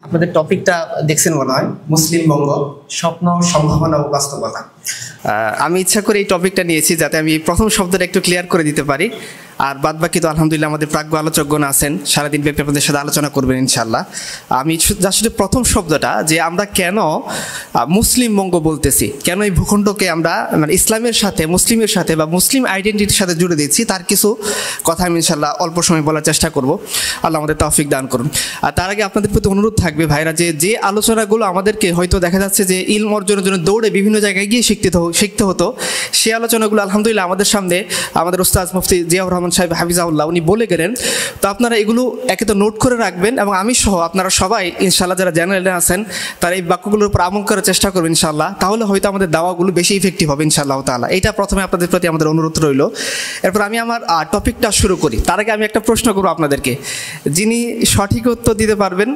আপনাদের টপিকটা দেখছেন মনে হয়, মুসলিম বঙ্গ স্বপ্ন, সম্ভাবনা ও বাস্তবতা। আমি ইচ্ছা করে এই টপিকটা নিয়েছি যাতে আমি প্রথম শব্দটা একটু ক্লিয়ার করে দিতে পারি, আর বাদ বাকি তো আলহামদুলিল্লাহ আমাদের প্রাজ্ঞ আলোচকগণ আছেন, সারাদিন ব্যাপী আপনাদের সাথে আলোচনা করবেন ইনশাল্লাহ। আমি শুধু প্রথম শব্দটা যে আমরা কেন মুসলিম বঙ্গ বলতেছি, কেন এই ভূখণ্ডকে আমরা মানে ইসলামের সাথে, মুসলিমের সাথে বা মুসলিম আইডেন্টিটির সাথে জুড়ে দিচ্ছি, তার কিছু কথা আমি ইনশাল্লাহ অল্প সময় বলার চেষ্টা করব। আল্লাহ আমাদের তৌফিক দান করুন। আর তার আগে আপনাদের প্রতি অনুরোধ থাকবে ভাইরা, যে আলোচনাগুলো আমাদেরকে হয়তো দেখা যাচ্ছে যে ইলম অর্জনের জন্য দৌড়ে বিভিন্ন জায়গায় গিয়ে শিখতে হতো, সেই আলোচনাগুলো আলহামদুলিল্লাহ আমাদের সামনে আমাদের উস্তাদ মুফতি জিয়াউর রহমান সাহেব হাফিজাহুল্লাহ উনি বলে গেলেন। তো আপনারা এগুলো একে তো নোট করে রাখবেন, এবং আমি সহ আপনারা সবাই ইনশাআল্লাহ যারা জেনারেলে আছেন তারা এই বাক্যগুলোর উপর আমল করার চেষ্টা করবেন ইনশাআল্লাহ। তাহলে হয়তো আমাদের দাওয়াগুলো বেশি ইফেক্টিভ হবে ইনশাআল্লাহ তাআলা। এটা প্রথমে আপনাদের প্রতি আমাদের অনুরোধ রইল। এরপর আমি আমার টপিকটা শুরু করি। তার আগে আমি একটা প্রশ্ন করবো আপনাদেরকে, যিনি সঠিক উত্তর দিতে পারবেন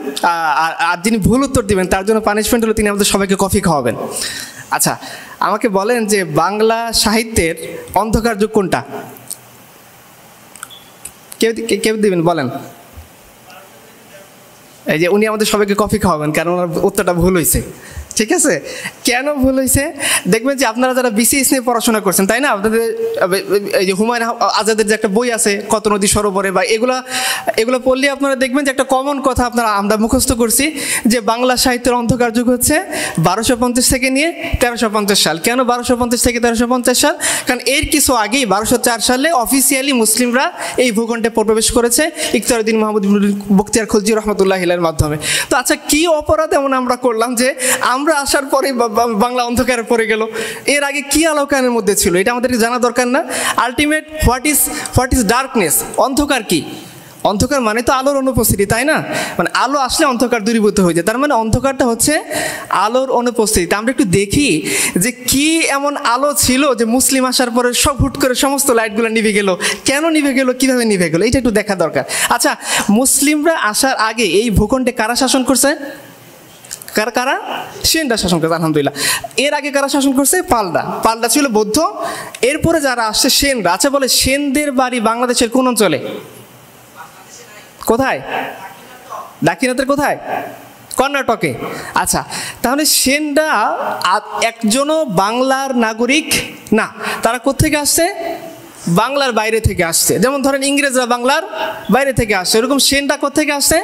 আর যিনি ভুল উত্তর দিবেন তার জন্য পানিশমেন্ট হলো তিনি আমাদের সবাইকে কফি খাওয়াবেন। আচ্ছা, আমাকে বলেন যে বাংলা সাহিত্যের অন্ধকার যুগ কোনটা? কেউ দিবেন, বলেন। এই যে উনি আমাদের সবাইকে কফি খাওয়াবেন, কারণ ওনার উত্তরটা ভুল হয়েছে। ঠিক আছে, কেন ভুল হয়েছে দেখবেন যে আপনারা যারা বিসিএস নিয়ে পড়াশোনা করছেন, তাই না, আপনাদের এই যে হুমায়ুন আজাদের যে একটা বই আছে কত নদী সরোবরে, বা এগুলো পড়লে আপনারা দেখবেন যে একটা কমন কথা আমরা মুখস্থ করছি যে বাংলা সাহিত্যের অন্ধকার যুগ হচ্ছে 1250 থেকে নিয়ে 1350 সাল। কেন 1250 থেকে 1350 সাল? কারণ এর কিছু আগেই 1204 সালে অফিসিয়ালি মুসলিমরা এই ভূখণ্ডে প্রবেশ করেছে ইখতিয়ারউদ্দিন মাহমুদ বখতিয়ার খলজি রহমতুল্লাহির মাধ্যমে। তো আচ্ছা, কি অপরাধ এমন আমরা করলাম যে আমরা আসার পরে বাংলা অন্ধকারে পড়ে গেল? এর আগে কি আলোকানের মধ্যে ছিল এটা আমাদেরকে জানা দরকার না? Ultimate what is darkness? অন্ধকার কি? অন্ধকার মানে তো আলোর অনুপস্থিতি, তাই না? মানে আলো আসলে অন্ধকার দূরীভূত হয়ে যায়, তার মানে অন্ধকারটা হচ্ছে আলোর অনুপস্থিতি। আমরা একটু দেখি যে কি এমন আলো ছিল যে মুসলিম আসার পরে সব হুট করে সমস্ত লাইটগুলো নিভে গেল। কেন নিভে গেল, কিভাবে নিভে গেল, এটা একটু দেখা দরকার। আচ্ছা, মুসলিমরা আসার আগে এই ভূখণ্ডে কারা শাসন করছে? কারা? সেনরা শাসন করছে, আলহামদুলিল্লাহ। এর আগে কারা শাসন করছে? পালরা ছিল বৌদ্ধ। এরপরে যারা আসছে সেনরা। আচ্ছা, বলে সেনদের বাড়ি বাংলাদেশের কোন অঞ্চলে? কোথায়? দাক্ষিণাত্যের কোথায়? কর্ণাটকে। আচ্ছা, তাহলে সেনরা একজনও বাংলার নাগরিক না, তারা কোত্থেকে আসছে? বাংলার বাইরে থেকে আসছে। যেমন ধরেন ইংরেজরা বাংলার বাইরে থেকে আসছে, এরকম সেনরা কোত্থেকে আসছে?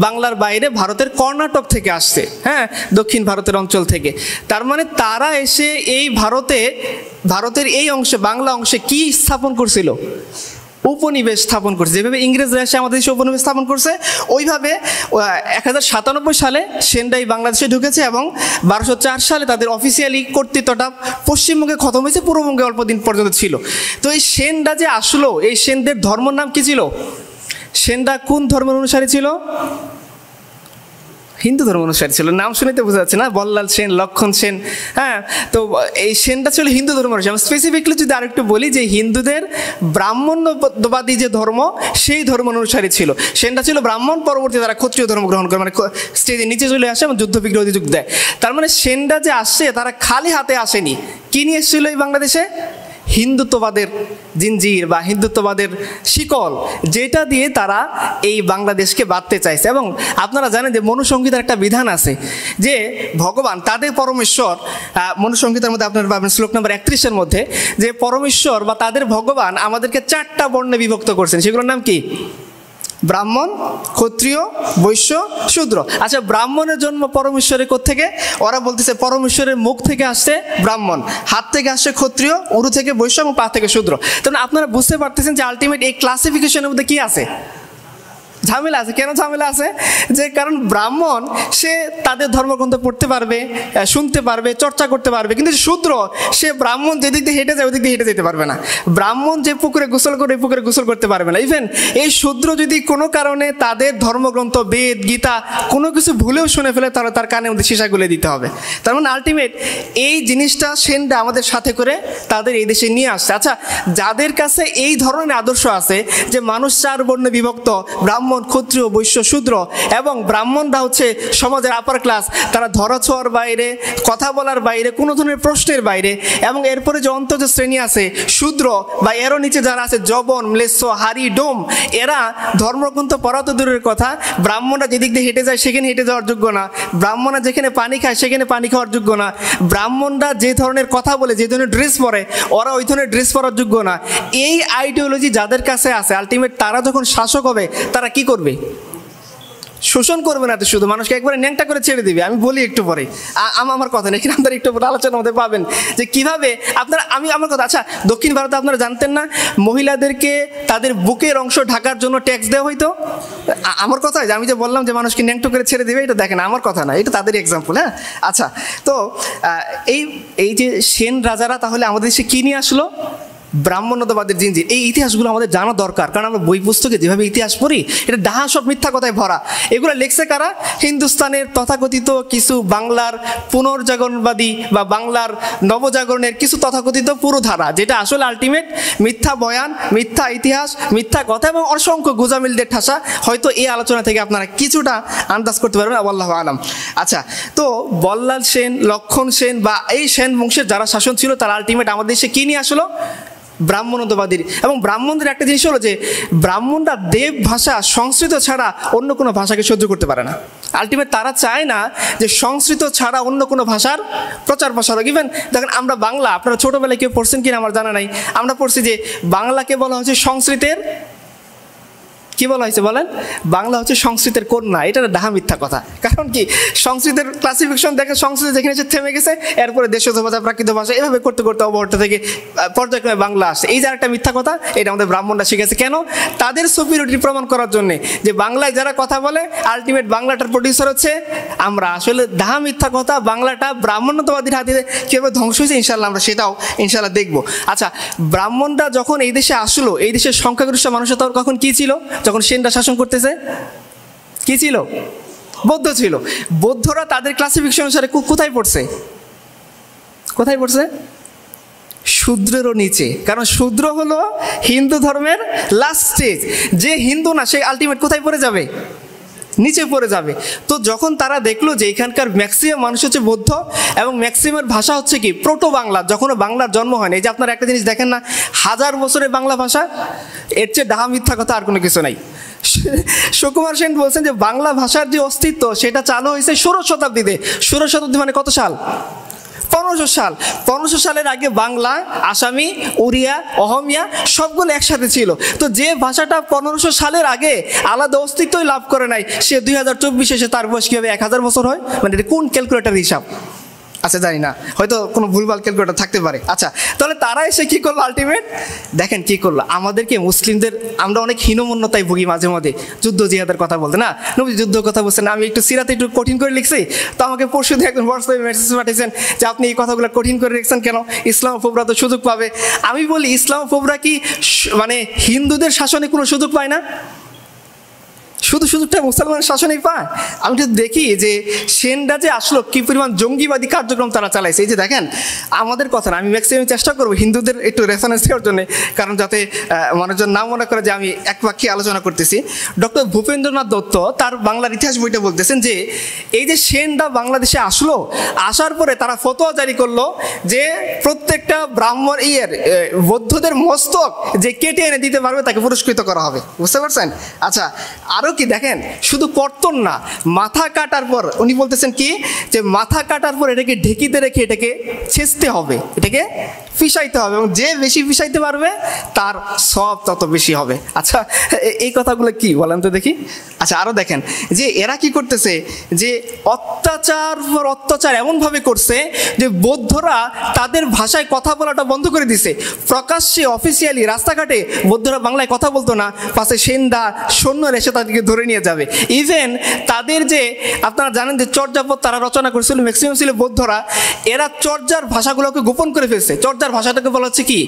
বাংলার বাইরে ভারতের কর্ণাটক থেকে আসছে, হ্যাঁ, দক্ষিণ ভারতের অঞ্চল থেকে। তার মানে তারা এসে এই ভারতের এই অংশে, বাংলা অংশে কি স্থাপন করছিল? উপনিবেশ স্থাপন করছে। যেভাবে ইংরেজরা এসে আমাদের দেশে উপনিবেশ স্থাপন করছে, ওইভাবে 1097 সালে সেনরাই বাংলাদেশে ঢুকেছে, এবং 1204 সালে তাদের অফিসিয়ালি কর্তৃত্বটা পশ্চিমবঙ্গে খতম হয়েছে, পূর্ববঙ্গে অল্প দিন পর্যন্ত ছিল। তো এই সেনরা যে আসলো, এই সেনদের ধর্মের নাম কি ছিল? সেনরা কোন ধর্মের অনুসারী ছিল? হিন্দু ধর্ম অনুসারী ছিল। নাম শুনেতে বোঝা যাচ্ছে না, বল্লাল সেন, লক্ষণ সেন, হ্যাঁ। তো এই সেনটা ছিল হিন্দু ধর্ম অনুসারী। স্পেসিফিকলি যদি আরেকটু বলি যে হিন্দুদের ব্রাহ্মণ্যবাদী যে ধর্ম, সেই ধর্ম অনুসারী ছিল সেনটা। ছিল ব্রাহ্মণ, পরবর্তী তারা ক্ষত্রিয় ধর্ম গ্রহণ করে, মানে স্টেজে নিচে চলে আসে এবং যুদ্ধ বিগ্রহ যুগ দেয়। তার মানে সেনরা যে আসছে তারা খালি হাতে আসেনি। কি নিয়ে এসেছিল এই বাংলাদেশে? হিন্দুত্ববাদের জিনজির বা হিন্দুত্ববাদের শিকল, যেটা দিয়ে তারা এই বাংলাদেশকে বাঁধতে চাইছে। এবং আপনারা জানেন যে মনুসংহিতার একটা বিধান আছে যে ভগবান, তাদের পরমেশ্বর, মনুসংহিতার মধ্যে আপনারা পাবেন শ্লোক নম্বর 31-এর মধ্যে, যে পরমেশ্বর বা তাদের ভগবান আমাদেরকে 4টা বর্ণে বিভক্ত করছেন। সেগুলোর নাম কি? ব্রাহ্মণ, ক্ষত্রিয়, বৈশ্য, শূদ্র। আচ্ছা, ব্রাহ্মণের জন্ম পরমেশ্বরের কোত্থেকে? ওরা বলতেছে পরমেশ্বরের মুখ থেকে আসছে ব্রাহ্মণ, হাত থেকে আসছে ক্ষত্রিয়, উরু থেকে বৈশ্য এবং পা থেকে শূদ্র। তাহলে আপনারা বুঝতে পারতেছেন যে আলটিমেট এই ক্লাসিফিকেশনের মধ্যে কি আছে? ঝামেলা আছে। কেন ঝামেলা আছে? যে কারণ ব্রাহ্মণ সে তাদের ধর্মগ্রন্থ পড়তে পারবে, শুনতে পারবে, চর্চা করতে পারবে, কিন্তু শূদ্র সে ব্রাহ্মণ যেদিক দিয়ে হেঁটে যায় ওদিক দিয়ে হেঁটে যেতে পারবে না। ব্রাহ্মণ যে পুকুরে গোসল করে ওই পুকুরে গোসল করতে পারবে না। ইভেন এই শূদ্র যদি কোনো কারণে তাদের ধর্মগ্রন্থ, বেদ, গীতা কোনো কিছু ভুলেও শুনে ফেলে, তাহলে তার কানে মধ্যে সীসা গুলে দিতে হবে। তার মানে আলটিমেট এই জিনিসটা সেনরা আমাদের সাথে করে তাদের এই দেশে নিয়ে আসছে। আচ্ছা, যাদের কাছে এই ধরনের আদর্শ আছে যে মানুষ 4 বর্ণে বিভক্ত, ব্রাহ্মণ ব্রাহ্মণ, ক্ষত্রিয়, বৈশ্য, শূদ্র, এবং ব্রাহ্মণরা হচ্ছে সমাজের আপার ক্লাস। তারা ধরাছোঁয়ার বাইরে, কথা বলার বাইরে, কোনো ধরনের প্রশ্নের বাইরে। এবং এরপরে যে অন্তর্জ শ্রেণী আছে শূদ্র বা এরও নিচে যারা আছে জবন, ম্লেচ্ছ, হাড়ি, ডোম, এরা ধর্মগ্রন্থ পড়া তো দূরের কথা, ব্রাহ্মণরা যেদিক দিয়ে হেঁটে যায় সেখানে হেঁটে যাওয়ার যোগ্য না, ব্রাহ্মণরা যেখানে পানি খায় সেখানে পানি খাওয়ার যোগ্য না, ব্রাহ্মণরা যে ধরনের কথা বলে, যে ধরনের ড্রেস পরে, ওরা ওই ধরনের ড্রেস পরার যোগ্য না। এই আইডিওলজি যাদের কাছে আছে, আলটিমেট তারা যখন শাসক হবে তারা কি করবে? শোষণ করবে না, তো শুধু মানুষকে একবারে ন্যাংটা করে ছেড়ে দিবে। আমি বলি একটু পরে, আমার কথা নেই, আপনারা একটু পরে আলোচনার মধ্যে পাবেন যে কিভাবে আপনারা, আমার কথা। আচ্ছা, দক্ষিণ ভারতে আপনারা জানতেন না মহিলাদেরকে তাদের বুকের অংশ ঢাকার জন্য ট্যাক্স দেওয়া হইতো? আমার কথা, আমি যে বললাম যে মানুষকে ন্যাংটো করে ছেড়ে দিবে, এটা দেখেন আমার কথা না, এটা তাদের এক্সাম্পল। হ্যাঁ, আচ্ছা, তো এই যে সেন রাজারা তাহলে আমাদের দেশে কী নিয়ে আসলো? ব্রাহ্মণ্যতাবাদের জিনজির। এই ইতিহাসগুলো আমাদের জানা দরকার, কারণ আমরা বই পুস্তকে যেভাবে ইতিহাস পড়ি এটা ডাহা সব মিথ্যা কথায় ভরা। এগুলো লেখছে কারা? হিন্দুস্তানের তথাকথিত কিছু বাংলার পুনর্জাগরণবাদী বা বাংলার নবজাগরণের কিছু তথাকথিত পুরোধারা, যেটা আসলে আলটিমেট মিথ্যা বয়ান, মিথ্যা ইতিহাস, মিথ্যা কথা এবং অসংখ্য গোজামিলদের ঠাসা। হয়তো এই আলোচনা থেকে আপনারা কিছুটা আন্দাজ করতে পারবেন, আল্লাহু আলাম। আচ্ছা, তো বল্লাল সেন, লক্ষণ সেন বা এই সেন বংশের যারা শাসন ছিল তারা আলটিমেট আমাদের দেশে কী নিয়ে আসলো? ব্রাহ্মণ্যবাদীর। এবং ব্রাহ্মণদের একটা জিনিস হলো যে ব্রাহ্মণরা দেব ভাষা সংস্কৃত ছাড়া অন্য কোনো ভাষাকে সহ্য করতে পারে না। আলটিমেট তারা চায় না যে সংস্কৃত ছাড়া অন্য কোনো ভাষার প্রচার প্রসার হোক। ইভেন দেখেন আমরা বাংলা, আপনারা ছোটোবেলায় কেউ পড়ছেন কিনা আমার জানা নাই, আমরা পড়ছি যে বাংলাকে বলা হচ্ছে সংস্কৃতের, কি বলা হয়েছে বলেন? বাংলা হচ্ছে সংস্কৃতের কন্যা। এটা ডাহা মিথ্যা কথা। কারণ কি, সংস্কৃতের ক্লাসিফিকেশন দেখে সংস্কৃত যেখানে এসে থেমে গেছে, এরপরে দেশজ ভাষা, প্রাকৃত ভাষা, এভাবে করতে করতে অবহট্ট থেকে পর্যায়ক্রমে বাংলা আসে। এই যে একটা মিথ্যা কথা, এটা আমাদের ব্রাহ্মণরা শিখেছে। কেন? তাদের সুপিরিয়রিটি প্রমাণ করার জন্যে যে বাংলায় যারা কথা বলে আলটিমেট বাংলাটার প্রডিউসার হচ্ছে আমরা। আসলে ডাহা মিথ্যা কথা। বাংলাটা ব্রাহ্মণ্যতাবাদীর হাতে কীভাবে ধ্বংস হয়েছে ইনশাল্লাহ আমরা সেটাও ইনশাল্লাহ দেখবো। আচ্ছা, ব্রাহ্মণরা যখন এই দেশে আসলো, এই দেশের সংখ্যাগরিষ্ঠ মানুষের তখন কী ছিল? যখন সেনরা শাসন করতেছে কি ছিল? বৌদ্ধ ছিল। বৌদ্ধরা তাদের ক্লাসিফিকেশন অনুসারে কোথায় পড়ছে? কোথায় পড়ছে? শূদ্রেরও নিচে। কারণ শূদ্র হলো হিন্দু ধর্মের লাস্ট স্টেজ। যে হিন্দু না সে আলটিমেট কোথায় পড়ে যাবে? নিচে পড়ে যাবে। তো যখন তারা দেখলো যে এখানকার ম্যাক্সিমাম মানুষ হচ্ছে বৌদ্ধ এবং ম্যাক্সিমাম ভাষা হচ্ছে কি প্রোটো বাংলা, যখনও বাংলার জন্ম হয়নি। এই যে আপনারা একটা জিনিস দেখেন না, 1000 বছরের বাংলা ভাষা, এর চেয়ে ডাহা মিথ্যা কথা আর কোনো কিছু নাই। সুকুমার সেন বলছেন যে বাংলা ভাষার যে অস্তিত্ব সেটা চালু হয়েছে 16 শতাব্দীতে। 16 শতাব্দী মানে কত সাল? 1500 সাল। 1500 সালের আগে বাংলা, আসামি, উড়িয়া, অহমিয়া সবগুলো একসাথে ছিল। তো যে ভাষাটা 1500 সালের আগে আলাদা অস্তিত্বই লাভ করে নাই, সে 2024 এসে তার বয়স কীভাবে 1000 বছর হয়? মানে এটা কোন ক্যালকুলেটার হিসাব? আচ্ছা, জানি না, হয়তো কোনো ভুলভাল ক্যালকুলেটার থাকতে পারে। আচ্ছা, তাহলে তারা এসে কী করলো? আলটিমেট দেখেন কী করলো, আমাদেরকে মুসলিমদের আমরা অনেক হীনমন্যতায় ভুগি মাঝে মাঝে যুদ্ধ জিহাদের কথা বলতে। না, নবী যুদ্ধ কথা বলছেন, আমি একটু সিরাতে একটু কঠিন করে লিখছি, তো আমাকে পরশু দিয়ে একজন হোয়াটসঅ্যাপে মেসেজ পাঠিয়েছেন যে আপনি এই কথাগুলো কঠিন করে লিখছেন কেন? ইসলামোফোবরা তো সুযোগ পাবে। আমি বলি, ইসলামোফোবরা কি মানে হিন্দুদের শাসনে কোনো সুযোগ পায় না? শুধু সুযোগটা মুসলমানের শাসনেই পায়। আমি যদি দেখি যে সেনরা যে আসলো কী পরিমাণ জঙ্গিবাদী কার্যক্রম তারা চালাইছে। এই যে দেখেন, আমাদের কথা না, আমি ম্যাক্সিমাম চেষ্টা করবো হিন্দুদের একটু রেফারেন্স দেওয়ার জন্য, কারণ যাতে মানুষজন না মনে করে যে আমি একপাক্ষিক আলোচনা করতেছি। ডক্টর ভূপেন্দ্রনাথ দত্ত তার বাংলার ইতিহাস বইটা বলতেছেন যে এই যে সেনরা বাংলাদেশে আসলো, আসার পরে তারা ফতোয়া জারি করলো যে প্রত্যেকটা ব্রাহ্মণ বৌদ্ধদের মস্তক যে কেটে এনে দিতে পারবে তাকে পুরস্কৃত করা হবে। বুঝতে পারছেন? আচ্ছা, আরও কি দেখেন, শুধু কর্তন না, মাথা কাটার পর উনি বলতেছেন কি যে মাথা কাটার পর এটাকে ঢেকিতে রেখে এটাকে ছেঁচতে হবে, এটাকে ফিসাইতে হবে, এবং যে বেশি ফিসাইতে পারবে তার সব তত বেশি হবে। আচ্ছা, এই কথাগুলো কি বলেন তো দেখি। আচ্ছা, আরও দেখেন যে এরা কি করতেছে, যে অত্যাচার পর অত্যাচার এমনভাবে করছে যে বৌদ্ধরা তাদের ভাষায় কথা বলাটা বন্ধ করে দিছে। প্রকাশ্যে অফিসিয়ালি রাস্তাঘাটে বৌদ্ধরা বাংলায় কথা বলতো না, পাশে সেনরা সৈন্যরা এসে তাদেরকে ধরে নিয়ে যাবে। ইভেন তাদের যে আপনারা জানেন যে চর্যাপদ তারা রচনা করেছিল, ম্যাক্সিমাম ছিল বৌদ্ধরা, এরা চর্যার ভাষাগুলোকে গোপন করে ফেলছে। চর্যার ভাষাটাকে বলা হচ্ছে কি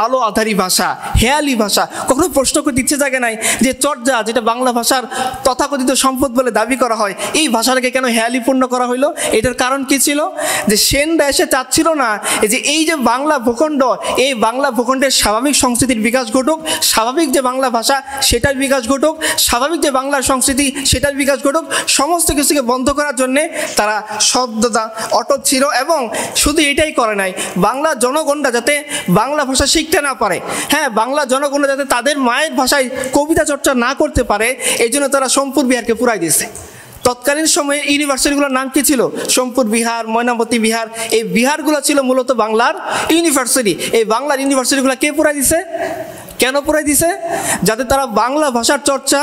আলো আধারী ভাষা, হেয়ালি ভাষা। কখনো প্রশ্ন করতে ইচ্ছে জাগে নাই যে চর্যা, যেটা বাংলা ভাষার তথাকথিত সম্পদ বলে দাবি করা হয়, এই ভাষাটাকে কেন হেয়ালিপূর্ণ করা হইলো? এটার কারণ কি ছিল? যে সেনরা এসে চাচ্ছিল না যে এই যে বাংলা ভূখণ্ড, এই বাংলা ভূখণ্ডের স্বাভাবিক সংস্কৃতির বিকাশ ঘটুক, স্বাভাবিক যে বাংলা ভাষা সেটার বিকাশ ঘটুক, স্বাভাবিক যে বাংলার সংস্কৃতি সেটার বিকাশ ঘটুক। সমস্ত কিছুকে বন্ধ করার জন্যে তারা সর্বদা অটল ছিল। এবং শুধু এটাই করে নাই, বাংলা জনগণরা যাতে বাংলা ভাষা শিখতে না পারে, হ্যাঁ, বাংলা জনগণরা যাতে তাদের মায়ের ভাষায় কবিতা চর্চা না করতে পারে, এই জন্য তারা সোমপুর বিহারকে পুরাই দিয়েছে। তৎকালীন সময়ে ইউনিভার্সিটিগুলোর নাম কি ছিল? সোমপুর বিহার, ময়নামতি বিহার। এই বিহারগুলো ছিল মূলত বাংলার ইউনিভার্সিটি। এই বাংলার ইউনিভার্সিটিগুলো কে পুরাই দিছে? কেন পুরাই দিছে? যাতে তারা বাংলা ভাষার চর্চা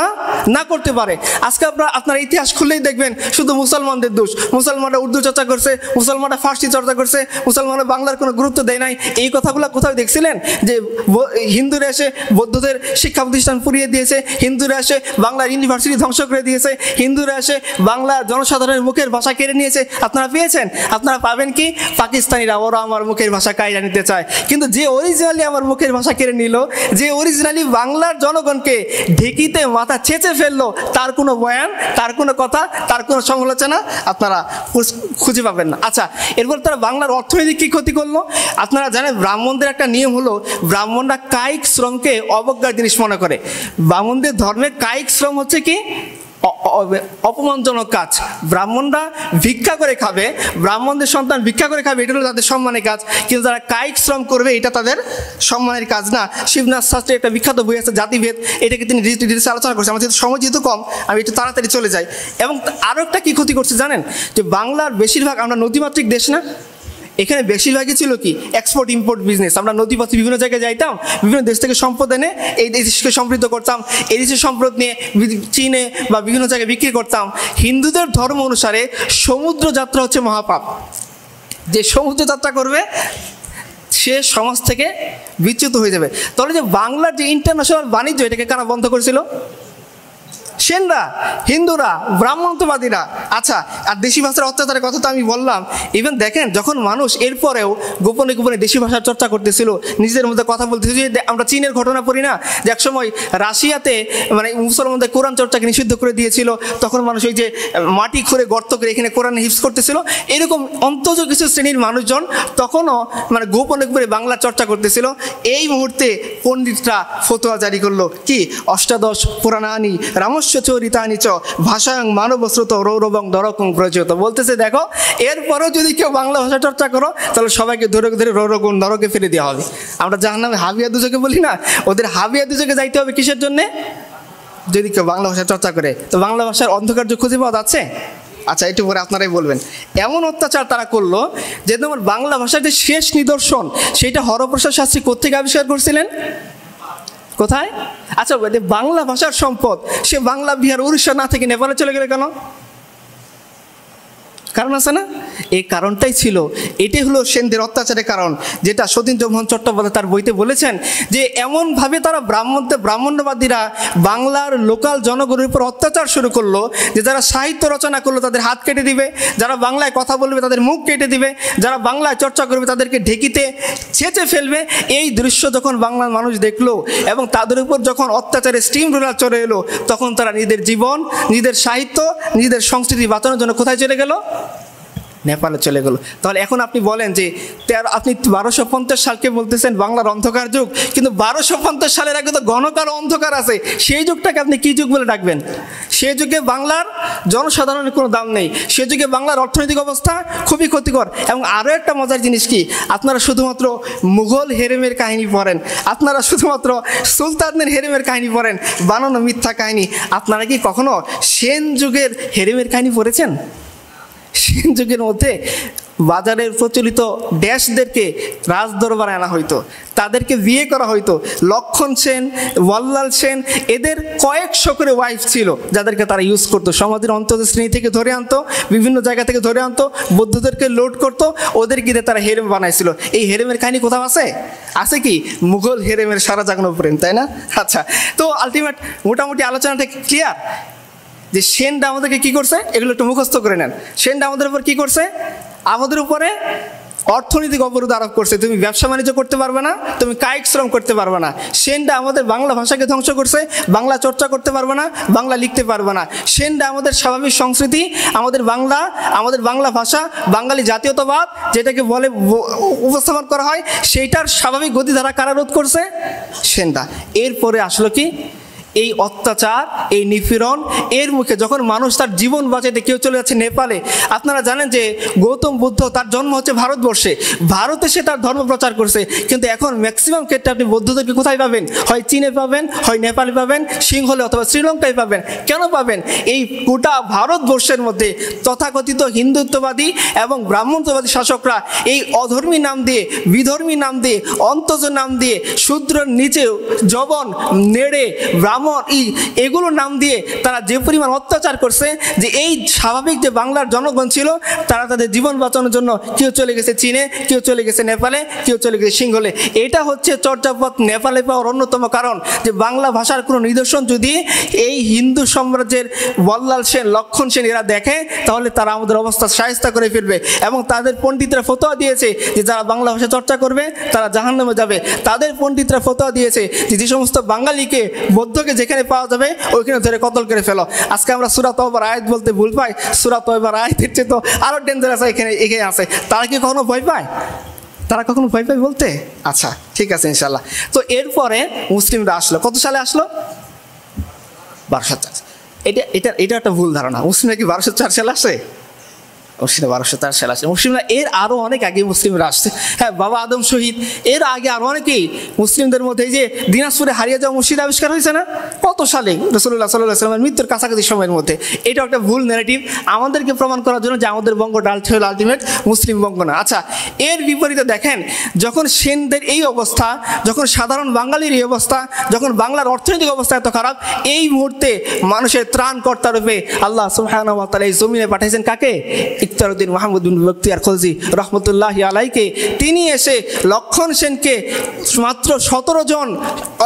না করতে পারে। আজকে আপনার ইতিহাস খুললেই দেখবেন শুধু মুসলমানদের দোষ। মুসলমানরা উর্দু চর্চা করছে, মুসলমানরা ফার্সি চর্চা করছে, মুসলমানরা বাংলার কোনো গুরুত্ব দেয় নাই। এই কথাগুলো কোথাও দেখছিলেন? যে হিন্দুরা এসে বৌদ্ধদের শিক্ষা প্রতিষ্ঠান পুড়িয়ে দিয়েছে, হিন্দুরা এসে বাংলার ইউনিভার্সিটি ধ্বংস করে দিয়েছে, হিন্দুরা এসে বাংলার জনসাধারণের মুখের ভাষা কেড়ে নিয়েছে। আপনারা পেয়েছেন? আপনারা পাবেন কি? পাকিস্তানিরা, ওরা আমার মুখের ভাষা কাইরা নিতে চায়। কিন্তু যে অরিজিনালি আমার মুখের ভাষা কেড়ে নিল, যে অরিজিনালি বাংলার জনগণকে ঢেকিতে মাথা ছেঁচে ফেললো, তার কোনো বয়ান, তার কোনো কথা, তার কোনো সমালোচনা আপনারা খুঁজে পাবেন না। আচ্ছা, এরপর তারা বাংলার অর্থনৈতিক কী ক্ষতি করলো? আপনারা জানেন ব্রাহ্মণদের একটা নিয়ম হলো, ব্রাহ্মণরা কায়িক শ্রমকে অবজ্ঞার জিনিস মনে করে। ব্রাহ্মণদের ধর্মে কায়িক শ্রম হচ্ছে কি? অপমানজনক কাজ। ব্রাহ্মণরা ভিক্ষা করে খাবে, ব্রাহ্মণদের সন্তান ভিক্ষা করে খাবে, এটা হলো তাদের সম্মানের কাজ। কিন্তু যারা কায়িক শ্রম করবে, এটা তাদের সম্মানের কাজ না। শিবনাথ শাস্ত্রীর একটা বিখ্যাত বই আছে জাতিভেদ, এটাকে তিনি ডিটেলসে আলোচনা করছেন। আমার যেহেতু সময় যেহেতু কম, আমি একটু তাড়াতাড়ি চলে যাই। এবং আরও একটা কী ক্ষতি করছে জানেন? যে বাংলার বেশিরভাগ, আমরা নদীমাতৃক দেশ না, এখানে বেশিরভাগই ছিল কি? Export import business. আমরা নদীপথে বিভিন্ন জায়গায় যাইতাম, বিভিন্ন দেশ থেকে সম্পদ এনে এই দেশকে সমৃদ্ধ করতাম, এই দেশের সম্পদ নিয়ে চীনে বা বিভিন্ন জায়গায় বিক্রি করতাম। হিন্দুদের ধর্ম অনুসারে সমুদ্র যাত্রা হচ্ছে মহাপাপ। যে সমুদ্র যাত্রা করবে সে সমাজ থেকে বিচ্যুত হয়ে যাবে। তাহলে যে বাংলার যে ইন্টারন্যাশনাল বাণিজ্য, এটাকে কারা বন্ধ করেছিল? সেনরা, হিন্দুরা, ব্রাহ্মণত্ববাদীরা। আচ্ছা, আর দেশি ভাষার অত্যাচারের কথা তো আমি বললাম। ইভেন দেখেন, যখন মানুষ এরপরেও গোপনে গোপনে দেশি ভাষার চর্চা করতেছিল, নিজেদের মধ্যে কথা বলতেছিল, যে আমরা চীনের ঘটনা পড়ি না, যে একসময় রাশিয়াতে মানে মুসলমানদের কোরআন চর্চাকে নিষিদ্ধ করে দিয়েছিল, তখন মানুষ ওই যে মাটি খুঁড়ে গর্ত করে এখানে কোরআন হিফজ করতেছিল। এরকম অন্তত কিছু শ্রেণীর মানুষজন তখনও মানে গোপনে গোপনে বাংলা চর্চা করতেছিল। এই মুহূর্তে পণ্ডিতরা ফতোয়া জারি করলো কি? অষ্টাদশ পুরাণানি রামস্য চরিতানি চ ভাষায়ং মানবশ্রুত রৌরবং দরকং প্রচলিত। বলতেছে দেখো, এরপরেও যদি কেউ বাংলা ভাষা চর্চা করো, তাহলে সবাইকে ধরে ধরে রৌরবং নরকে ফেলে দেওয়া হবে। আমরা জাহান্নামে হাবিয়া দুজকে বলি না, ওদের হাবিয়া দুজকে যাইতে হবে কিসের জন্যে? যদি কেউ বাংলা ভাষা চর্চা করে। তো বাংলা ভাষার অন্ধকার যে খুঁজে পাওয়া যাচ্ছে? আচ্ছা, একটু পরে আপনারাই বলবেন। এমন অত্যাচার তারা করলো যে তোমার বাংলা ভাষার যে শেষ নিদর্শন, সেইটা হরপ্রসাদ শাস্ত্রী কোত্থেকে আবিষ্কার করছিলেন? কোথায়? আচ্ছা, বাংলা ভাষার সম্পদ সে বাংলা, বিহার, উড়িষ্যা না থেকে নেপালে চলে গেলে কেন? কারণ আছে না? এই কারণটাই ছিল, এটাই হলো সেনদের অত্যাচারের কারণ, যেটা সতীন্দ্রমোহন চট্টোপাধ্যায় তার বইতে বলেছেন যে এমনভাবে তারা ব্রাহ্মণ্যবাদীরা বাংলার লোকাল জনগণের উপর অত্যাচার শুরু করলো যে যারা সাহিত্য রচনা করলো তাদের হাত কেটে দিবে, যারা বাংলায় কথা বলবে তাদের মুখ কেটে দিবে, যারা বাংলায় চর্চা করবে তাদেরকে ঢেকিতে ছেঁচে ফেলবে। এই দৃশ্য যখন বাংলার মানুষ দেখলো এবং তাদের উপর যখন অত্যাচারের স্টিম রোলার চলে এলো, তখন তারা নিজেদের জীবন, নিজেদের সাহিত্য, নিজেদের সংস্কৃতি বাঁচানোর জন্য কোথায় চলে গেল? নেপালে চলে গেল। তাহলে এখন আপনি বলেন যে আপনি 1250 সালকে বলতেছেন বাংলার অন্ধকার যুগ, কিন্তু 1250 সালের আগে তো ঘনকার অন্ধকার আছে। সেই যুগটাকে আপনি কী যুগ বলে ডাকবেন? সেই যুগে বাংলার জনসাধারণের কোনো দাম নেই, সে যুগে বাংলার অর্থনৈতিক অবস্থা খুবই ক্ষতিকর। এবং আরও একটা মজার জিনিস কি, আপনারা শুধুমাত্র মুঘল হেরেমের কাহিনী পড়েন, আপনারা শুধুমাত্র সুলতানদের হেরেমের কাহিনী পড়েন, বানানো মিথ্যা কাহিনী। আপনারা কি কখনো সেন যুগের হেরেমের কাহিনী পড়েছেন? সেন যুগের মধ্যে বাজারের প্রচলিত ড্যাশদেরকে রাজদরবারে আনা হইতো, তাদেরকে বিয়ে করা হইতো। লক্ষণ সেন, বল্লাল সেন, এদের কয়েকশো করে ওয়াইফ ছিল যাদেরকে তারা ইউজ করতো। সমাজের অন্তত শ্রেণী থেকে ধরে আনতো, বিভিন্ন জায়গা থেকে ধরে আনতো, বৌদ্ধদেরকে লোড করতো, ওদেরকে তারা হেরেম বানাইছিল। এই হেরেমের কাহিনী কোথাও আছে? আছে কি? মুঘল হেরেমের সারা জাগানো প্রেম, তাই না? আচ্ছা, তো আলটিমেট মোটামুটি আলোচনাটা ক্লিয়ার যে সেনরা আমাদেরকে কী করছে, এগুলো একটু মুখস্থ করে নেন। সেনরা আমাদের উপর কী করছে? আমাদের উপরে অর্থনৈতিক অবরোধ আরোপ করছে, তুমি ব্যবসা বাণিজ্য করতে পারবে না, তুমি কায়িক শ্রম করতে পারবে না। সেনটা আমাদের বাংলা ভাষাকে ধ্বংস করছে, বাংলা চর্চা করতে পারবে না, বাংলা লিখতে পারবে না। সেনটা আমাদের স্বাভাবিক সংস্কৃতি, আমাদের বাংলা ভাষা, বাঙালি জাতীয়তাবাদ যেটাকে বলে উপস্থাপন করা হয়, সেইটার স্বাভাবিক গতিধারা কারা রোধ করছে? সেনটা। এরপরে আসলো কি? এই অত্যাচার, এই নিপীড়ন, এর মুখে যখন মানুষ তার জীবন বাঁচাতে কেউ চলে যাচ্ছে নেপালে। আপনারা জানেন যে গৌতম বুদ্ধ, তার জন্ম হচ্ছে ভারতবর্ষে, ভারতে সে তার ধর্ম প্রচার করছে, কিন্তু এখন ম্যাক্সিমাম ক্ষেত্রে আপনি বৌদ্ধদেরকে কোথায় পাবেন? হয় চীনে পাবেন, হয় নেপালে পাবেন, সিংহলে অথবা শ্রীলঙ্কায় পাবেন। কেন পাবেন? এই গোটা ভারতবর্ষের মধ্যে তথাকথিত হিন্দুত্ববাদী এবং ব্রাহ্মণত্ববাদী শাসকরা এই অধর্মী নাম দিয়ে, বিধর্মী নাম দিয়ে, অন্তজ নাম দিয়ে, শূদ্রের নিচে জবন, নেড়ে, ব্রাহ্মণ, এগুলো নাম দিয়ে তারা যে পরিমাণ অত্যাচার করছে, যে এই স্বাভাবিক যে বাংলার জনগণ ছিল, তারা তাদের জীবন বাঁচানোর জন্য কেউ চলে গেছে চীনে, কেউ চলে গেছে নেপালে, কেউ চলে গেছে সিংহলে। এটা হচ্ছে চর্যাপদ নেপালে পাওয়ার অন্যতম কারণ, যে বাংলা ভাষার কোনো নিদর্শন যদি এই হিন্দু সাম্রাজ্যের বল্লাল সেন, লক্ষণ সেন এরা দেখে, তাহলে তারা আমাদের অবস্থা শায়েস্তা করে ফিরবে। এবং তাদের পণ্ডিতরা ফতোয়া দিয়েছে যে যারা বাংলা ভাষা চর্চা করবে তারা জাহান্নামে যাবে। তাদের পণ্ডিতরা ফতোয়া দিয়েছে যে সমস্ত বাঙালিকে, বৌদ্ধকে যেখানে পাওয়া যাবে ওইখানে ধরে কতল করে ফেলো। আজকে আমরা সূরা তওবার আয়াত বলতে ভুল পাই, সূরা তওবার আয়াতের চেয়ে তো আরো ডেঞ্জারাস এখানে আছে। তারা কি কখনো ভয় পায়? তারা কখনো ভয় পায় বলতে? আচ্ছা, ঠিক আছে, ইনশাল্লাহ। তো এরপরে মুসলিমরা আসলো, কত সালে আসলো? 1204। এটা একটা ভুল ধারণা। মুসলিমরা কি 1204 সালে আসে? মুসলিমরা 1204 সালে আসে। মুসলিমরা এর আরও অনেক আগে মুসলিমরা আসছে। হ্যাঁ, বাবা আদম শহীদ, এর আগে আরও অনেকেই মুসলিমদের মধ্যে। এই যে দিনাজপুরে হারিয়ে যাওয়া মসজিদ আবিষ্কার হয়েছে না, কত সালে? রাসূলুল্লাহ সাল্লাল্লাহু আলাইহি ওয়াসাল্লামের মৃত্যুর কাছাকাছি সময়ের মধ্যে। এটা একটা ভুল ন্যারেটিভ আমাদেরকে প্রমাণ করার জন্য যে আমাদের বঙ্গ ডালছে হলো আলটিমেট মুসলিম বঙ্গ না। আচ্ছা, এর বিপরীতে দেখেন, যখন সেনদের এই অবস্থা, যখন সাধারণ বাঙালির এই অবস্থা, যখন বাংলার অর্থনৈতিক অবস্থা এত খারাপ, এই মুহূর্তে মানুষের ত্রাণকর্তা রূপে আল্লাহ সুবহানাহু ওয়া তাআলা এই জমিনে পাঠিয়েছেন কাকে? ইখতিয়ারউদ্দিন মাহমুদ বিন বখতিয়ার খলজি রহমতুল্লাহি আলাইকে। তিনি এসে লক্ষণ সেনকে, মাত্র 17 জন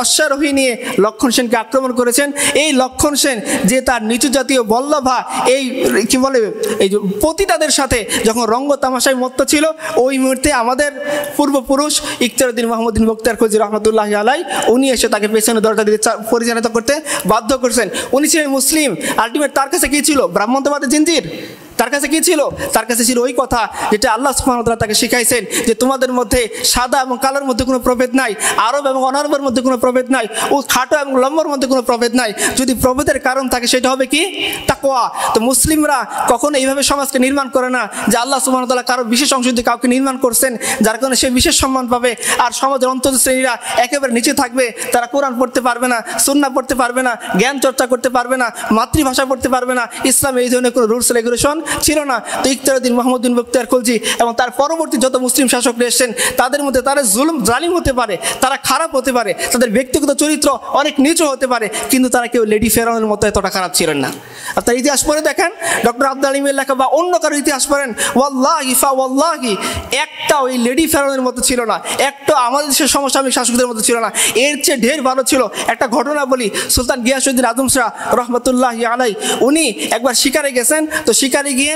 অশ্বারোহী নিয়ে লক্ষণ সেনকে আক্রমণ করেছেন। এই লক্ষণ সেন যে তার নিচু জাতীয় বল্লভা, এই কি বলে, এই যে পতিতাদের সাথে যখন রঙ্গ তামাশায় মত্ত ছিল, ওই মুহূর্তে আমাদের পূর্বপুরুষ ইখতিয়ারউদ্দিন মাহমুদ বিন বখতিয়ার খলজি রহমতুল্লাহি আলাই, উনি এসে তাকে পেছনে দরজা দিয়ে পরিচালিত করতে বাধ্য করছেন। উনি ছিলেন মুসলিম, আলটিমেট তার কাছে কি ছিল? ব্রাহ্মণত্ববাদের জিঞ্জির। তার কাছে কি ছিল? তার কাছে ছিল ওই কথা যেটা আল্লাহ সুবহানাহু ওয়া তাআলা তাকে শিখাইছেন, যে তোমাদের মধ্যে সাদা এবং কালোর মধ্যে কোনো প্রভেদ নাই, আরব এবং অনারবের মধ্যে কোনো প্রভেদ নাই, ও খাটো এবং লম্বর মধ্যে কোনো প্রভেদ নাই। যদি প্রভেদের কারণ থাকে সেটা হবে কি? তাকওয়া। তো মুসলিমরা কখনো এইভাবে সমাজকে নির্মাণ করে না যে আল্লাহ সুবহানাহু ওয়া তাআলা কারো বিশেষ অংশ দিয়ে কাউকে নির্মাণ করছেন, যার কারণে সে বিশেষ সম্মান পাবে, আর সমাজের অন্তত শ্রেণীরা একেবারে নিচে থাকবে। তারা কোরআন পড়তে পারবে না, সুন্নাহ পড়তে পারবে না, জ্ঞান চর্চা করতে পারবে না, মাতৃভাষা পড়তে পারবে না। ইসলামে এই ধরনের কোনো রুলস রেগুলেশন ছিল না। তো ইখতিয়ারউদ্দিন মাহমুদ বিন বখতিয়ার খলজি এবং তার পরবর্তী যত মুসলিম শাসকরা এসেছেন, তাদের মধ্যে তারা জালিম হতে পারে, তারা খারাপ হতে পারে, তাদের ব্যক্তিগত চরিত্র অনেক নিচু হতে পারে, কিন্তু তারা কেউ লেডি ফেরাউনের মতো এতটা খারাপ ছিলেন না। আপনার ইতিহাস পড়ে দেখেন, ডক্টর আব্দুল আলিমের লেখা বা অন্য কারো ইতিহাস পড়েন, ওয়াল্লাহি ফাওয়াল্লাহি একটা ওই লেডি ফেরাউনের মতো ছিল না, একটা আমাদের দেশের সমসাময়িক শাসকদের মতো ছিল না, এর চেয়ে ঢের ভালো ছিল। একটা ঘটনা বলি, সুলতান গিয়াসউদ্দিন আজম শাহ রহমতুল্লাহি আলাই, উনি একবার শিকারে গেছেন। তো শিকারে গিয়ে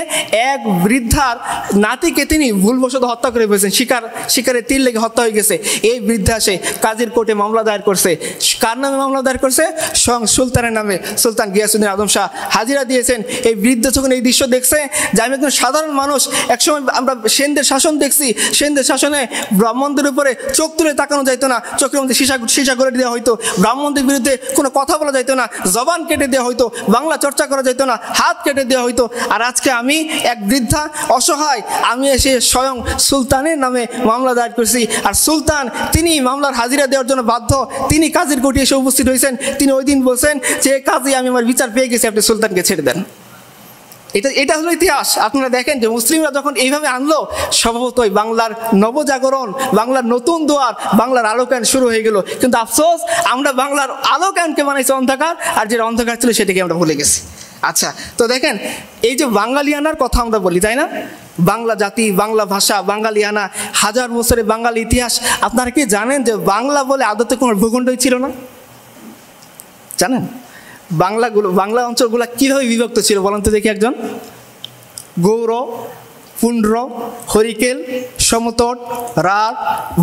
এক বৃদ্ধার নাতিকে তিনি ভুলবশত হত্যা করে ফেলেছেন, শিকারে তীর লেগে হত্যা হয়ে গেছে। এই বৃদ্ধা সে কাজীর কোর্টে মামলা দায়ের করছে। কার নামে মামলা দায়ের করছে? স্বয়ং সুলতানের নামে। সুলতান গিয়াসউদ্দিন আজম শাহ হাজিরা দিয়েছেন। এই বৃদ্ধ যখন এই দৃশ্য দেখছে, যে আমি একজন সাধারণ মানুষ, একসময় আমরা সেনদের শাসন দেখছি, সেনদের শাসনে ব্রাহ্মণদের উপরে চোখ তুলে তাকানো যাইতো না, চোখের মধ্যে সীসা করে দেওয়া হইতো, ব্রাহ্মণদের বিরুদ্ধে কোনো কথা বলা যাইতো না, জবান কেটে দেওয়া হইতো, বাংলা চর্চা করা যাইতো না, হাত কেটে দেওয়া হইতো। আর আজকে আমি এক বৃদ্ধা অসহায়, আমি এসে স্বয়ং সুলতানের নামে মামলা দায়ের করছি। আর সুলতান তিনি মামলার হাজিরা দেওয়ার জন্য বাধ্য। তিনি কাজীর কোর্টে এসে উপস্থিত হয়েছেন। তিনি ওই দিন বলছেন যে কাজী, আমি আমার বিচার পেয়ে গেছি, আপনি সুলতানকে ছেড়ে দেন। এটা হলো ইতিহাস। আপনারা দেখেন যে মুসলিমরা যখন এইভাবে আনলো, স্বভাবতই বাংলার নবজাগরণ, বাংলার নতুন দুয়ার, বাংলার আলোকায়ন শুরু হয়ে গেল। কিন্তু আফসোস, আমরা বাংলার আলোকায়নকে বানাইছি অন্ধকার, আর যেটা অন্ধকার ছিল সেটাকে আমরা ভুলে গেছি। আচ্ছা, তো দেখেন, এই যে বাঙালিয়ানার কথা আমরা বলি, তাই না? বাংলা জাতি, বাংলা ভাষা, বাঙালিয়ানা, হাজার বছরের বাঙালি ইতিহাস। আপনারা কি জানেন যে বাংলা বলে আদতে কোনো ভূখণ্ডই ছিল না? জানেন বাংলা অঞ্চলগুলো কীভাবে বিভক্ত ছিল? বলেন তো দেখি একজন। গৌড়, পুন্ড্র, হরিকেল, সমতট, রাঢ়,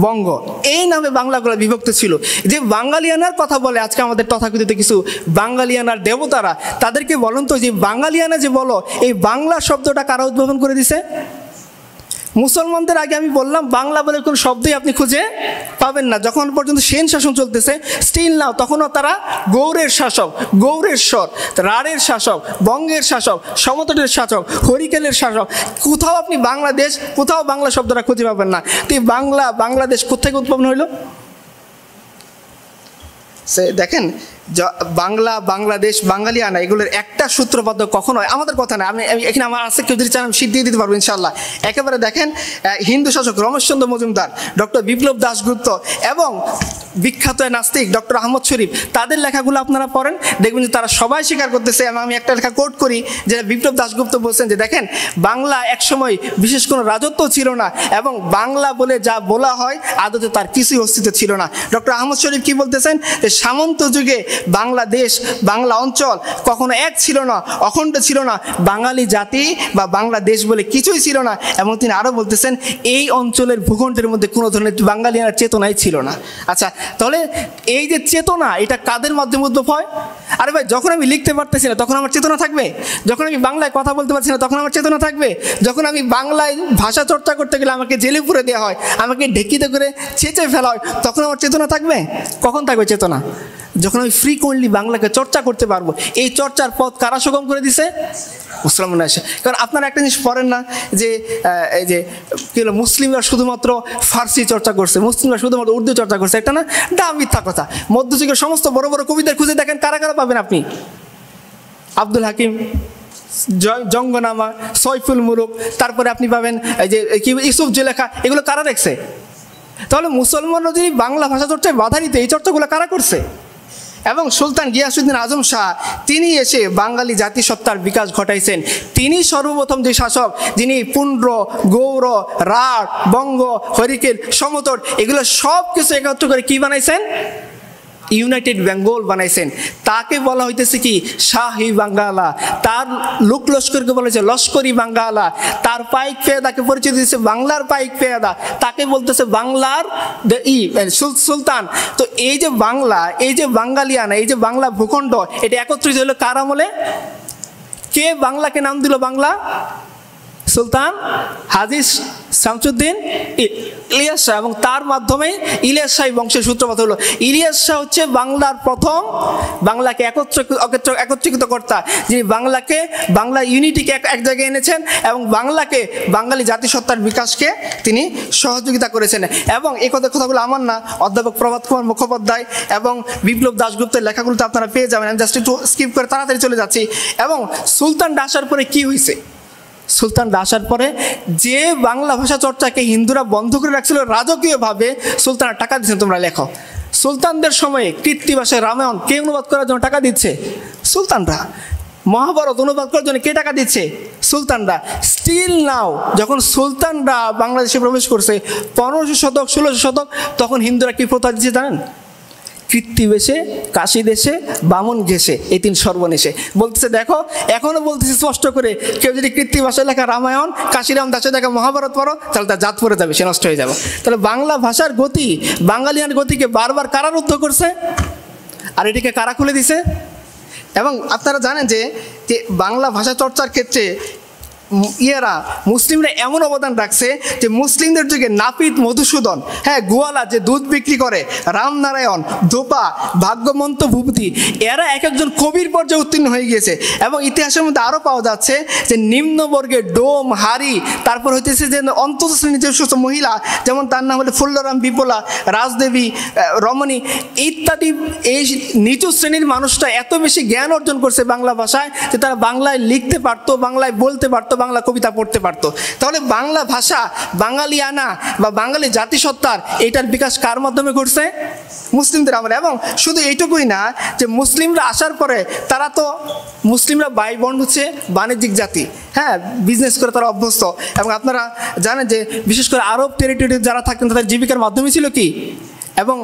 বঙ্গ, এই নামে বাংলাগুলো বিভক্ত ছিল। যে বাঙালিয়ানার কথা বলে আজকে আমাদের তথাকথিত কিছু বাঙালিয়ানার দেবতারা, তাদেরকে বলুন তো যে বাঙালিয়ানা যে বলো, এই বাংলা শব্দটা কারা উদ্ভাবন করে দিছে? মুসলমানদের আগে আমি বললাম বাংলা বলে কোনো শব্দই আপনি খুঁজে পাবেন না। যখন পর্যন্ত সেন শাসন চলতেছে, স্টিল নাও, তখনও তারা গৌড়ের শাসক, গৌড়েশ্বর, রাঢ়ের শাসক, বঙ্গের শাসক, সমতটের শাসক, হরিকেলের শাসক। কোথাও আপনি বাংলাদেশ, কোথাও বাংলা শব্দটা খুঁজে পাবেন না। তো এই বাংলা, বাংলাদেশ কোথেকে উদ্ভাবন হইল? সে দেখেন, বাংলা, বাংলাদেশ, বাঙালিয়ানা, এগুলোর একটা সূত্রবদ্ধ কখনো আমাদের কথা না। আমি এখানে আমার আছে, কেউ যদি চান আমি শীত দিয়ে দিতে পারবো ইনশাল্লাহ। একেবারে দেখেন, হিন্দু শাসক রমেশচন্দ্র মজুমদার, ডক্টর বিপ্লব দাশগুপ্ত এবং বিখ্যাত নাস্তিক ডক্টর আহমদ শরীফ, তাদের লেখাগুলো আপনারা পড়েন, দেখবেন যে তারা সবাই স্বীকার করতেছে। এবং আমি একটা লেখা কোট করি, যেটা বিপ্লব দাশগুপ্ত বলছেন যে দেখেন, বাংলা একসময় বিশেষ কোনো রাজত্ব ছিল না এবং বাংলা বলে যা বলা হয় আদতে তার কিছুই অস্তিত্ব ছিল না। ডক্টর আহমদ শরীফ কি বলতেছেন? যে সামন্ত যুগে বাংলাদেশ, বাংলা অঞ্চল কখনো এক ছিল না, অখণ্ড ছিল না, বাঙালি জাতি বা বাংলাদেশ বলে কিছুই ছিল না। এবং তিনি আরও বলতেছেন এই অঞ্চলের ভূখণ্ডের মধ্যে কোনো ধরনের বাঙালিয়ানার চেতনাই ছিল না। আচ্ছা, তাহলে এই যে চেতনা, এটা কাদের মাধ্যমে উদ্ভব হয়? আরে ভাই, যখন আমি লিখতে পারতেছি না তখন আমার চেতনা থাকবে? যখন আমি বাংলায় কথা বলতে পারছি না তখন আমার চেতনা থাকবে? যখন আমি বাংলায় ভাষা চর্চা করতে গেলে আমাকে জেলে পুরে দেওয়া হয়, আমাকে ঢেকিতে করে ছেঁচে ফেলা হয়, তখন আমার চেতনা থাকবে? কখন থাকবে চেতনা? যখন আমি ফ্রিকোয়েন্টলি বাংলাকে চর্চা করতে পারবো। এই চর্চার পথ কারা সুগম করে দিছে? মুসলমানরা এসে। কারণ আপনারা একটা জিনিস পড়েন না যে এই যে কি হলো, মুসলিমরা শুধুমাত্র ফার্সি চর্চা করছে, মুসলিমরা শুধুমাত্র উর্দু চর্চা করছে, একটা না, এটা মিথ্যা কথা। মধ্যযুগের সমস্ত বড় বড় কবিদের খুঁজে দেখেন, কারা কারা পাবেন আপনি? আব্দুল হাকিম, জঙ্গনামা, সৈফুল মুলুক, তারপরে আপনি পাবেন এই যে কি ইউসুফ জুলেখা, এগুলো কারা দেখছে? তাহলে মুসলমানরা যদি বাংলা ভাষা চর্চায় বাধা দিতে, এই চর্চাগুলো কারা করছে? এবং সুলতান গিয়াসউদ্দিন আজম শাহ, তিনি এসে বাঙালি জাতিসত্তার বিকাশ ঘটাইছেন। তিনি সর্বপ্রথম যে শাসক, যিনি পুন্ড্র, গৌড়, রাঢ়, বঙ্গ, হরিকেল, সমতট, এগুলো সব কিছু একত্র করে কি বানাইছেন? ইউনাইটেড বেঙ্গল বানাইছেন। তাকে বলা হইতেছে কি? শাহী বাঙ্গালা। তার লোক লস্করকে বলা হয়েছে লস্করি বাঙ্গালা। তার পাইক পেয়াদাকে পরিচয় দিয়েছে বাংলার পাইক পেয়াদা। তাকে বলতেছে বাংলার সুলতান। তো এই যে বাংলা, এই যে বাঙালিয়ানা, এই যে বাংলা ভূখণ্ড, এটা একত্রিত হলো কার আমলে? কে বাংলাকে নাম দিল বাংলা? সুলতান হাজী শামসুদ্দিন ইলিয়াস শাহ। এবং তার মাধ্যমে ইলিয়াস শাহী বংশের সূত্রপাত হলো। ইলিয়াস শাহ হচ্ছে বাংলার প্রথম বাংলাকে একত্রিত কর্তা, যিনি বাংলাকে, বাংলা ইউনিটিকে এক জায়গায় এনেছেন এবং বাংলাকে, বাঙালি জাতিসত্তার বিকাশকে তিনি সহযোগিতা করেছেন। এবং এই কথাগুলো আমার না, অধ্যাপক প্রভাত কুমার মুখোপাধ্যায় এবং বিপ্লব দাশগুপ্তের লেখাগুলোতে আপনারা পেয়ে যাবেন। আমি জাস্ট একটু স্কিপ করে তাড়াতাড়ি চলে যাচ্ছি। এবং সুলতানরা আসার পরে কি হয়েছে? সুলতানরা আসার পরে যে বাংলা ভাষা চর্চাকে হিন্দুরা বন্ধ করে রাখছিল রাজকীয়ভাবে, সুলতানরা টাকা দিচ্ছেন। তোমরা লেখো, সুলতানদের সময়ে কৃত্তিবাসের রামায়ণ কে অনুবাদ করার জন্য টাকা দিচ্ছে? সুলতানরা। মহাভারত অনুবাদ করার জন্য কে টাকা দিচ্ছে? সুলতানরা। স্টিল নাও, যখন সুলতানরা বাংলাদেশে প্রবেশ করছে 1500 শতক 1600 শতক, তখন হিন্দুরা কি প্রথা দিচ্ছে জানেন? কৃত্তিবেশে, কাশী দেশে, বামন ঘেসে, এই 3 সর্বনেশে। বলতেছে দেখো, এখনো বলতেছে স্পষ্ট করে, কেউ যদি কৃত্তি ভাষায় লেখা রামায়ণ, কাশিরাম দাসে লেখা মহাভারত পড়ো, তাহলে তার জাত পড়ে যাবে, সে নষ্ট হয়ে যাবে। তাহলে বাংলা ভাষার গতি, বাঙালিয়ান গতিকে বারবার কারা রুদ্ধ করছে আর এটিকে কারা খুলে দিছে? এবং আপনারা জানেন যে বাংলা ভাষা চর্চার ক্ষেত্রে মুসলিমরা এমন অবদান রাখছে যে মুসলিমদের যুগে নাপিত মধুসূদন, হ্যাঁ, গোয়ালা যে দুধ বিক্রি করে, রামনারায়ণ, ধোপা, ভাগ্যমন্ত ভূপতি, এরা এক একজন কবির পর্যায়ে উত্তীর্ণ হয়ে গিয়েছে। এবং ইতিহাসের মধ্যে আরও পাওয়া যাচ্ছে যে নিম্নবর্গের ডোম, হারি, তারপর হইতেছে যে অন্তত শ্রেণীর যে মহিলা, যেমন তার নাম হলো ফুল্লরাম বিপুলা, রাজদেবী, রমণী ইত্যাদি, এই নিচু শ্রেণীর মানুষটা এত বেশি জ্ঞান অর্জন করছে বাংলা ভাষায় যে তারা বাংলায় লিখতে পারতো, বাংলায় বলতে পারতো, বাংলা কবিতা পড়তে পারতো। তাহলে বাংলা ভাষা, বাঙালিয়ানা বা বাঙালি জাতিসত্তার এটার বিকাশ কার মাধ্যমে ঘটছে? মুসলিমদের আমলে। এবং শুধু এইটুকুই না যে মুসলিমরা আসার পরে তারা তো, মুসলিমরা বাই বন্ড হচ্ছে বাণিজ্যিক জাতি, হ্যাঁ, বিজনেস করে তারা অভ্যস্ত। এবং আপনারা জানেন যে বিশেষ করে আরব টেরিটরি যারা থাকতেন তাদের জীবিকার মাধ্যমে ছিল কি? এবং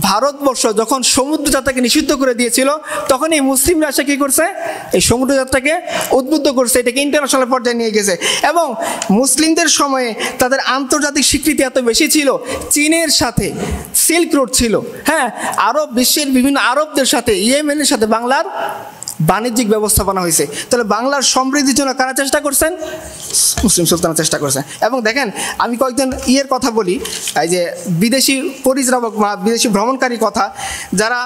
ভারতবর্ষ যখন সমুদ্রযাত্রাকে নিষিদ্ধ করে দিয়েছিল তখন এই মুসলিমরা এসে কী করছে, এই সমুদ্রযাত্রাকে উদ্বুদ্ধ করছে, এটাকে ইন্টারন্যাশনাল পর্যায়ে নিয়ে গেছে। এবং মুসলিমদের সময়ে তাদের আন্তর্জাতিক স্বীকৃতি এত বেশি ছিল, চীনের সাথে সিল্ক রোড ছিল, হ্যাঁ, আরব বিশ্বের বিভিন্ন আরবদের সাথে, ইয়েমেনের সাথে বাংলার বাণিজ্যিক ব্যবস্থাপনা হয়েছে। তাহলে বাংলার সমৃদ্ধির জন্য কারা চেষ্টা করছেন? মুসলিম সুলতানরা চেষ্টা করছেন। এবং দেখেন, আমি কয়েকজন কথা বলি, এই যে বিদেশি পরিচালক বা বিদেশি ভ্রমণকারী কথা, যারা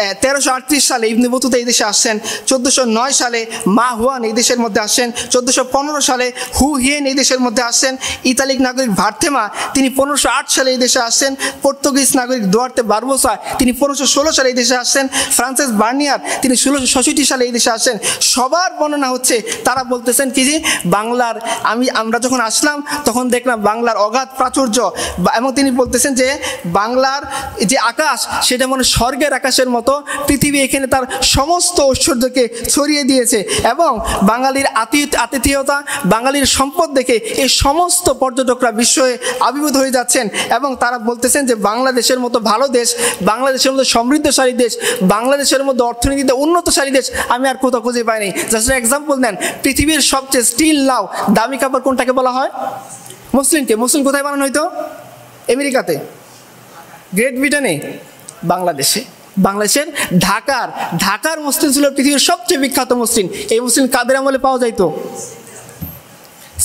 1338 সালে ইবনে বতুতা এই দেশে আসছেন, 1409 সালে মা হুয়ান এই দেশের মধ্যে আসছেন, 1415 সালে হু হিয়েন এই দেশের মধ্যে আসছেন, ইতালিক নাগরিক ভার্থেমা তিনি 1508 সালে এই দেশে আসছেন, পর্তুগিজ নাগরিক দুয়ার্তে বারবোসা তিনি 1516 সালে এই দেশে আসছেন, ফ্রান্সিস বার্নিয়ার তিনি 1666 সালে এই দেশে আসছেন। সবার বর্ণনা হচ্ছে, তারা বলতেছেন কি যে বাংলার আমরা যখন আসলাম তখন দেখলাম বাংলার অগাধ প্রাচুর্য, এবং তিনি বলতেছেন যে বাংলার যে আকাশ সেটা মানে স্বর্গের আকাশের মতো, পৃথিবী এখানে তার সমস্ত ঐশ্বর্যকে ছড়িয়ে দিয়েছে। এবং বাঙালির আতিথেয়তা, বাঙালির সম্পদ দেখে এই সমস্ত পর্যটকরা বিস্ময়ে আবির্ভূত হয়ে যাচ্ছেন। এবং তারা বলতেছেন যে বাংলাদেশের মতো ভালো দেশ, বাংলাদেশের মতো সমৃদ্ধশালী দেশ, বাংলাদেশের মতো অর্থনীতিতে উন্নতশালী দেশ আমি আর কোথাও খুঁজে পাইনি। জাস্ট এক্সাম্পল দেন, পৃথিবীর সবচেয়ে স্টিল নাও দামি কাপড় কোনটাকে বলা হয়? মুসলিমকে। মুসলিম কোথায় বানানো হইতো? আমেরিকাতে, গ্রেট ব্রিটেনে, বাংলাদেশে। বাংলাদেশের ঢাকার মুসলিম ছিল পৃথিবীর সবচেয়ে বিখ্যাত মুসলিম। এই মুসলিম কাদের আমলে পাওয়া যাইতো?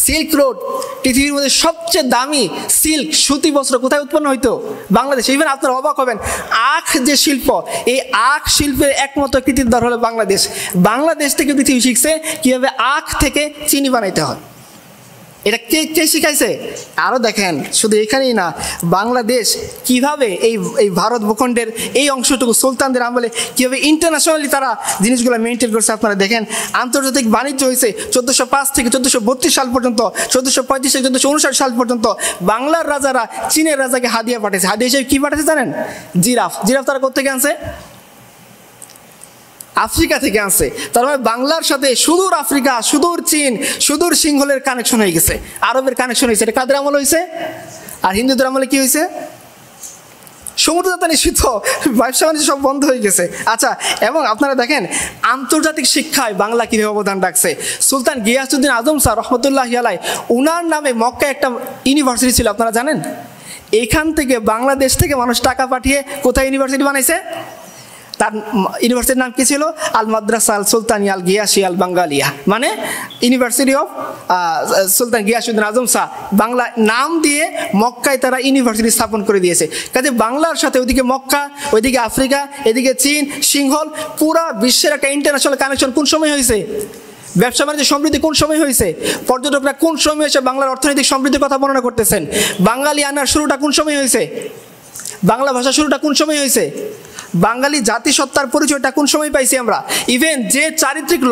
সিল্ক রোড, পৃথিবীর মধ্যে সবচেয়ে দামি সিল্ক সুতি বস্ত্র কোথায় উৎপন্ন হইতো? বাংলাদেশে। ইভেন আপনারা অবাক হবেন, আখ যে শিল্প, এই আখ শিল্পের একমাত্র কৃতিত্ব হলো বাংলাদেশ। বাংলাদেশ থেকে পৃথিবী শিখছে কীভাবে আখ থেকে চিনি বানাইতে হয়। এটা কে শিখাইছে? আরও দেখেন, শুধু এখানেই না, বাংলাদেশ কিভাবে এই ভারত ভূখণ্ডের এই অংশটুকু সুলতানদের আমলে কীভাবে ইন্টারন্যাশনালি তারা জিনিসগুলো মেনটেন করছে। আপনারা দেখেন, আন্তর্জাতিক বাণিজ্য হয়েছে 1405 থেকে 1432 সাল পর্যন্ত, 1435 থেকে 1459 সাল পর্যন্ত। বাংলার রাজারা চীনের রাজাকে হাদিয়া পাঠিয়েছে। হাদিয়া হিসেবে কী পাঠিয়েছে জানেন? জিরাফ তারা কোথেকে আনছে? আফ্রিকা থেকে আনছে। তার মানে বাংলার সাথে সুদূর আফ্রিকা, সুদূর চীন, সুদূর সিংহলের কানেকশন হয়ে গেছে, আরবের কানেকশন হয়েছে। এটা কাদের আমল হয়েছে? আর হিন্দুদের আমলে কি হয়েছে? সমুদ্রযাত্রা নিষিদ্ধ, ব্যবসা বাণিজ্য সব বন্ধ হয়ে গেছে। আচ্ছা, এবং আপনারা দেখেন আন্তর্জাতিক শিক্ষায় বাংলা কীভাবে অবদান রাখছে। সুলতান গিয়াসউদ্দিন আজম স্যার রহমতুল্লাহি আলাইহি, উনার নামে মক্কায় একটা ইউনিভার্সিটি ছিল, আপনারা জানেন? এখান থেকে বাংলাদেশ থেকে মানুষ টাকা পাঠিয়ে কোথায় ইউনিভার্সিটি বানাইছে? তার ইউনিভার্সিটির নাম কি ছিল? আল মাদ্রাসা আল সুলতানিয়া আল গিয়াসি আল বাঙ্গালিয়া, মানে ইউনিভার্সিটি অফ সুলতান গিয়াসউদ্দিন আজম শাহ। বাংলা নাম দিয়ে মক্কায় তারা ইউনিভার্সিটি স্থাপন করে দিয়েছে। কাজে বাংলার সাথে ওইদিকে মক্কা, ওইদিকে আফ্রিকা, এদিকে চীন, সিংহল, পুরা বিশ্বের একটা ইন্টারন্যাশনাল কানেকশন কোন সময় হয়েছে? ব্যবসা বাণিজ্য সমৃদ্ধি কোন সময় হয়েছে? পর্যটকরা কোন সময় এসে বাংলার অর্থনৈতিক সমৃদ্ধির কথা বর্ণনা করতেছেন? বাঙালি আনার শুরুটা কোন সময় হয়েছে? বাংলা ভাষা শুরুটা কোন সময় হয়েছে? বাঙালি জাতিসত্তার পরিচয়টা কোন সময় পাইছি আমরা? ইভেন যে চারিত্রিক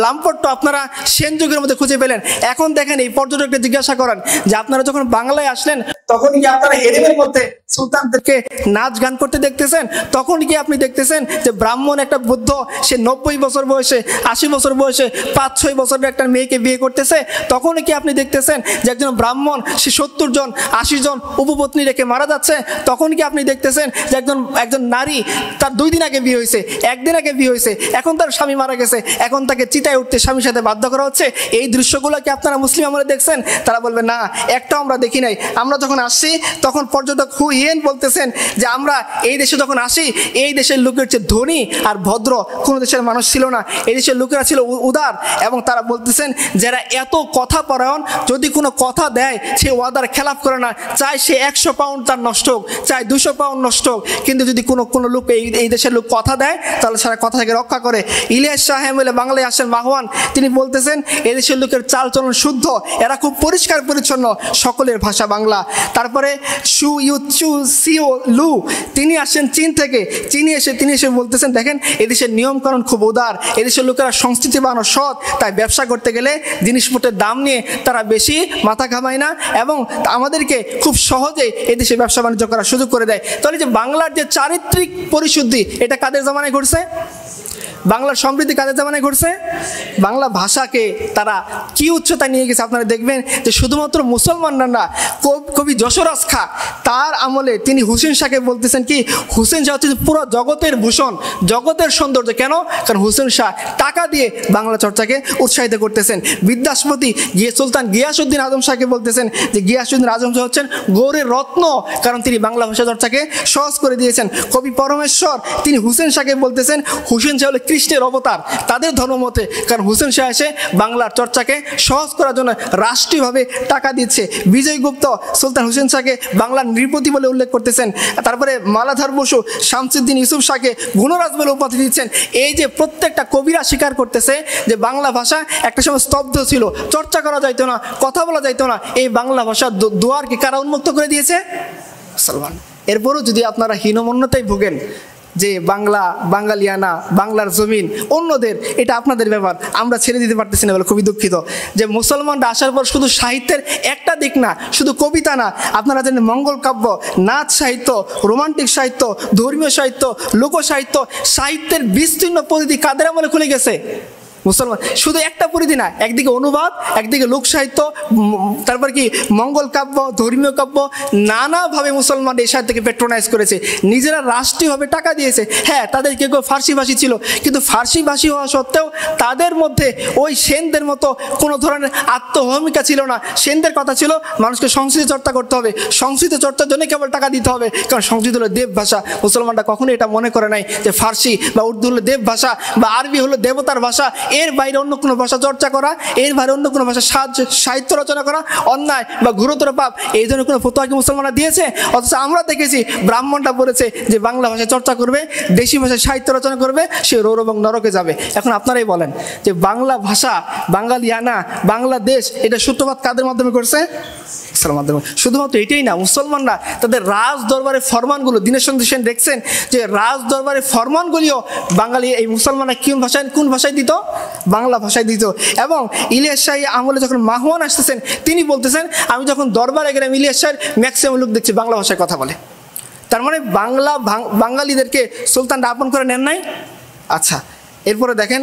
লাম্পটটা আপনারা সেন যুগের মধ্যে খুঁজে পেলেন, এখন দেখেন এই পর্যটককে জিজ্ঞাসা করেন যে আপনারা যখন বাংলায় আসলেন তখন কি আপনারা হেরেমের মধ্যে সুলতানদেরকে নাচ গান করতে দেখতেছেন? তখন কি আপনি দেখতেছেন যে ব্রাহ্মণ একটা বুদ্ধ, সে 90 বছর বয়সে, 80 বছর বয়সে 5-6 বছরের একটা মেয়েকে বিয়ে করতেছে? তখন কি আপনি দেখতেছেন যে একজন ব্রাহ্মণ সে 70 জন 80 জন উপপত্নী রেখে মারা যাচ্ছে? তখন কি আপনি দেখতেছেন যে একজন নারী, তার 2 দিন আগে বিয়ে হয়েছে, 1 দিন আগে বিয়ে হয়েছে, এখন তার স্বামী মারা গেছে, এখন তাকে চিতায় উঠতে স্বামীর সাথে বাধ্য করা হচ্ছে? এই দৃশ্যগুলো কি আপনারা মুসলিম আমলে দেখছেন? তারা বলবে না, একটাও আমরা দেখি নাই। আমরা যখন আসছি তখন পর্যটক হু হিয়েন বলতেছেন যে আমরা এই দেশে যখন আসি, এই দেশের লোকের চেয়ে ধনী আর ভদ্র কোনো দেশের মানুষ ছিল না। এই দেশের লোকেরা ছিল উদার। এবং তারা বলতেছেন যারা এত কথা পরায়ণ, যদি কোনো কথা দেয় সে ওয়াদার খেলাপ করে না, চাই সে 100 পাউন্ড তার নষ্ট হোক, চাই 200 পাউন্ড নষ্ট হোক, কিন্তু যদি কোনো লোক এই দেশের লোক কথা দেয় তাহলে সারা কথা থেকে রক্ষা করে। ইলিয়াস শাহ বলে বাংলায় আসেন মাহওয়ান, তিনি বলতেছেন এই দেশের লোকের চালচলন শুদ্ধ, এরা খুব পরিষ্কার পরিচ্ছন্ন, সকলের ভাষা বাংলা। তারপরে শু ইউ চু সিও লু, তিনি আসেন চীন থেকে। তিনি এসে বলতেছেন দেখেন এদেশের নিয়মকানুন খুব উদার, এদেশের লোকেরা সংস্কৃতিবান ও সৎ, তাই ব্যবসা করতে গেলে জিনিসপত্রের দাম নিয়ে তারা বেশি মাথা ঘামায় না এবং আমাদেরকে খুব সহজে এদেশে ব্যবসা বাণিজ্য করার সুযোগ করে দেয়। তাহলে যে বাংলার যে চারিত্রিক পরিশুদ্ধি, এটা কাদের জামানায় ঘটছে? বাংলার সমৃদ্ধি কাদের জামানায় ঘটছে? বাংলা ভাষাকে তারা কি উচ্চতায় নিয়ে গেছে আপনারা দেখবেন যে শুধুমাত্র মুসলমানরা না, কবি যশোরাজ খাঁ তার আমলে তিনি হুসেন শাহকে বলতেছেন কি, হুসেন শাহ হচ্ছে পুরো জগতের ভূষণ, জগতের সৌন্দর্য। কেন? কারণ হুসেন শাহ টাকা দিয়ে বাংলা চর্চাকে উৎসাহিত করতেছেন। বিদ্যাপতি সুলতান গিয়াসউদ্দিন আজম শাহকে বলতেছেন যে গিয়াসউদ্দিন আজম শাহ হচ্ছেন গৌড়ের রত্ন, কারণ তিনি বাংলা ভাষা চর্চাকে সহজ করে দিয়েছেন। কবি পরমেশ্বর তিনি হুসেন শাহকে বলতেছেন হুসেন শাহ হলো কৃষ্ণের অবতার তাদের ধর্মমতে, কারণ হুসেন শাহ এসে বাংলার চর্চাকে সহজ করার জন্য রাষ্ট্রীয়ভাবে টাকা দিচ্ছে। বিজয়গুপ্ত সুলতান হুসেন শাহকে বাংলার নৃপতি বলে উল্লেখ করতেছেন। তারপরে মালাধার বসু শামসুদ্দিন ইউসুফ শাহকে গুণরাজ বলে উপাধি দিচ্ছেন। এই যে প্রত্যেকটা কবিরা স্বীকার করতেছে যে বাংলা ভাষা একটা সময় স্তব্ধ ছিল, চর্চা করা যাইতো না, কথা বলা যাইতো না। এই বাংলা ভাষার দুয়ারকে কারা উন্মুক্ত করে দিয়েছে? মুসলমান। এরপরও যদি আপনারা হীনমন্যতায় ভোগেন যে বাংলা বাঙালিয়ানা, বাংলার জমিন অন্যদের, এটা আপনাদের ব্যাপার, আমরা ছেড়ে দিতে পারতেছি না বলে খুবই দুঃখিত। যে মুসলমানরা আসার পর শুধু সাহিত্যের একটা দিক না, শুধু কবিতা না, আপনারা জানেন মঙ্গল কাব্য, নাচ সাহিত্য, রোমান্টিক সাহিত্য, ধর্মীয় সাহিত্য, লোকসাহিত্য, সাহিত্যের বিস্তীর্ণ পরিধি কাদের আমলে খুলে গেছে? মুসলমান। শুধু একটা পরিধি না, একদিকে অনুবাদ, একদিকে লোক সাহিত্য, তারপর কি মঙ্গল কাব্য, ধর্মীয় কাব্য, নানাভাবে মুসলমান এই সাহিত্যকে পেট্রোনাইজ করেছে, নিজেরা রাষ্ট্রীয়ভাবে টাকা দিয়েছে। হ্যাঁ, তাদের কেউ কেউ ফার্সি ভাষী ছিল, কিন্তু ফার্সি ভাষী হওয়া সত্ত্বেও তাদের মধ্যে ওই সেনদের মতো কোনো ধরনের আত্মভূমিকা ছিল না। সেনদের কথা ছিল মানুষকে সংস্কৃত চর্চা করতে হবে, সংস্কৃত চর্চার জন্য কেবল টাকা দিতে হবে, কারণ সংস্কৃত হলো দেব ভাষা। মুসলমানরা কখনোই এটা মনে করে নাই যে ফার্সি বা উর্দু হলো দেব ভাষা বা আরবি হলো দেবতার ভাষা, এর বাইরে অন্য কোনো ভাষা চর্চা করা, এর বাইরে অন্য কোনো ভাষা সাহিত্য রচনা করা অন্যায় বা গুরুতর পাপ, এই জন্য কোনো ফতোয়া কি মুসলমানরা দিয়েছে? অথচ আমরা দেখেছি ব্রাহ্মণটা বলেছে যে বাংলা ভাষায় চর্চা করবে, দেশি ভাষায় সাহিত্য রচনা করবে, সে রৌর এবং নরকে যাবে। এখন আপনারাই বলেন যে বাংলা ভাষা, বাঙালিয়ানা, বাংলাদেশ, এটা সূত্রপাত কাদের মাধ্যমে করছে? ইসলামের মাধ্যমে। শুধুমাত্র এটাই না, মুসলমানরা তাদের রাজ দরবারের ফরমানগুলো, দীনেশ চন্দ্র সেন দেখছেন যে রাজ দরবারের ফরমানগুলিও বাঙালি এই মুসলমানরা কোন ভাষায় দিত? বাংলা ভাষায় দিত। এবং ইলিয়াস শাহী আমলে যখন মাহওয়ান আসতেছেন তিনি বলতেছেন আমি যখন দরবারে গেলাম ইলিয়াস শাহের ম্যাক্সিমাম লোক দেখছি বাংলা ভাষায় কথা বলে। তার মানে বাঙালিদেরকে সুলতানরা আপন করে নেন নাই। আচ্ছা, এরপরে দেখেন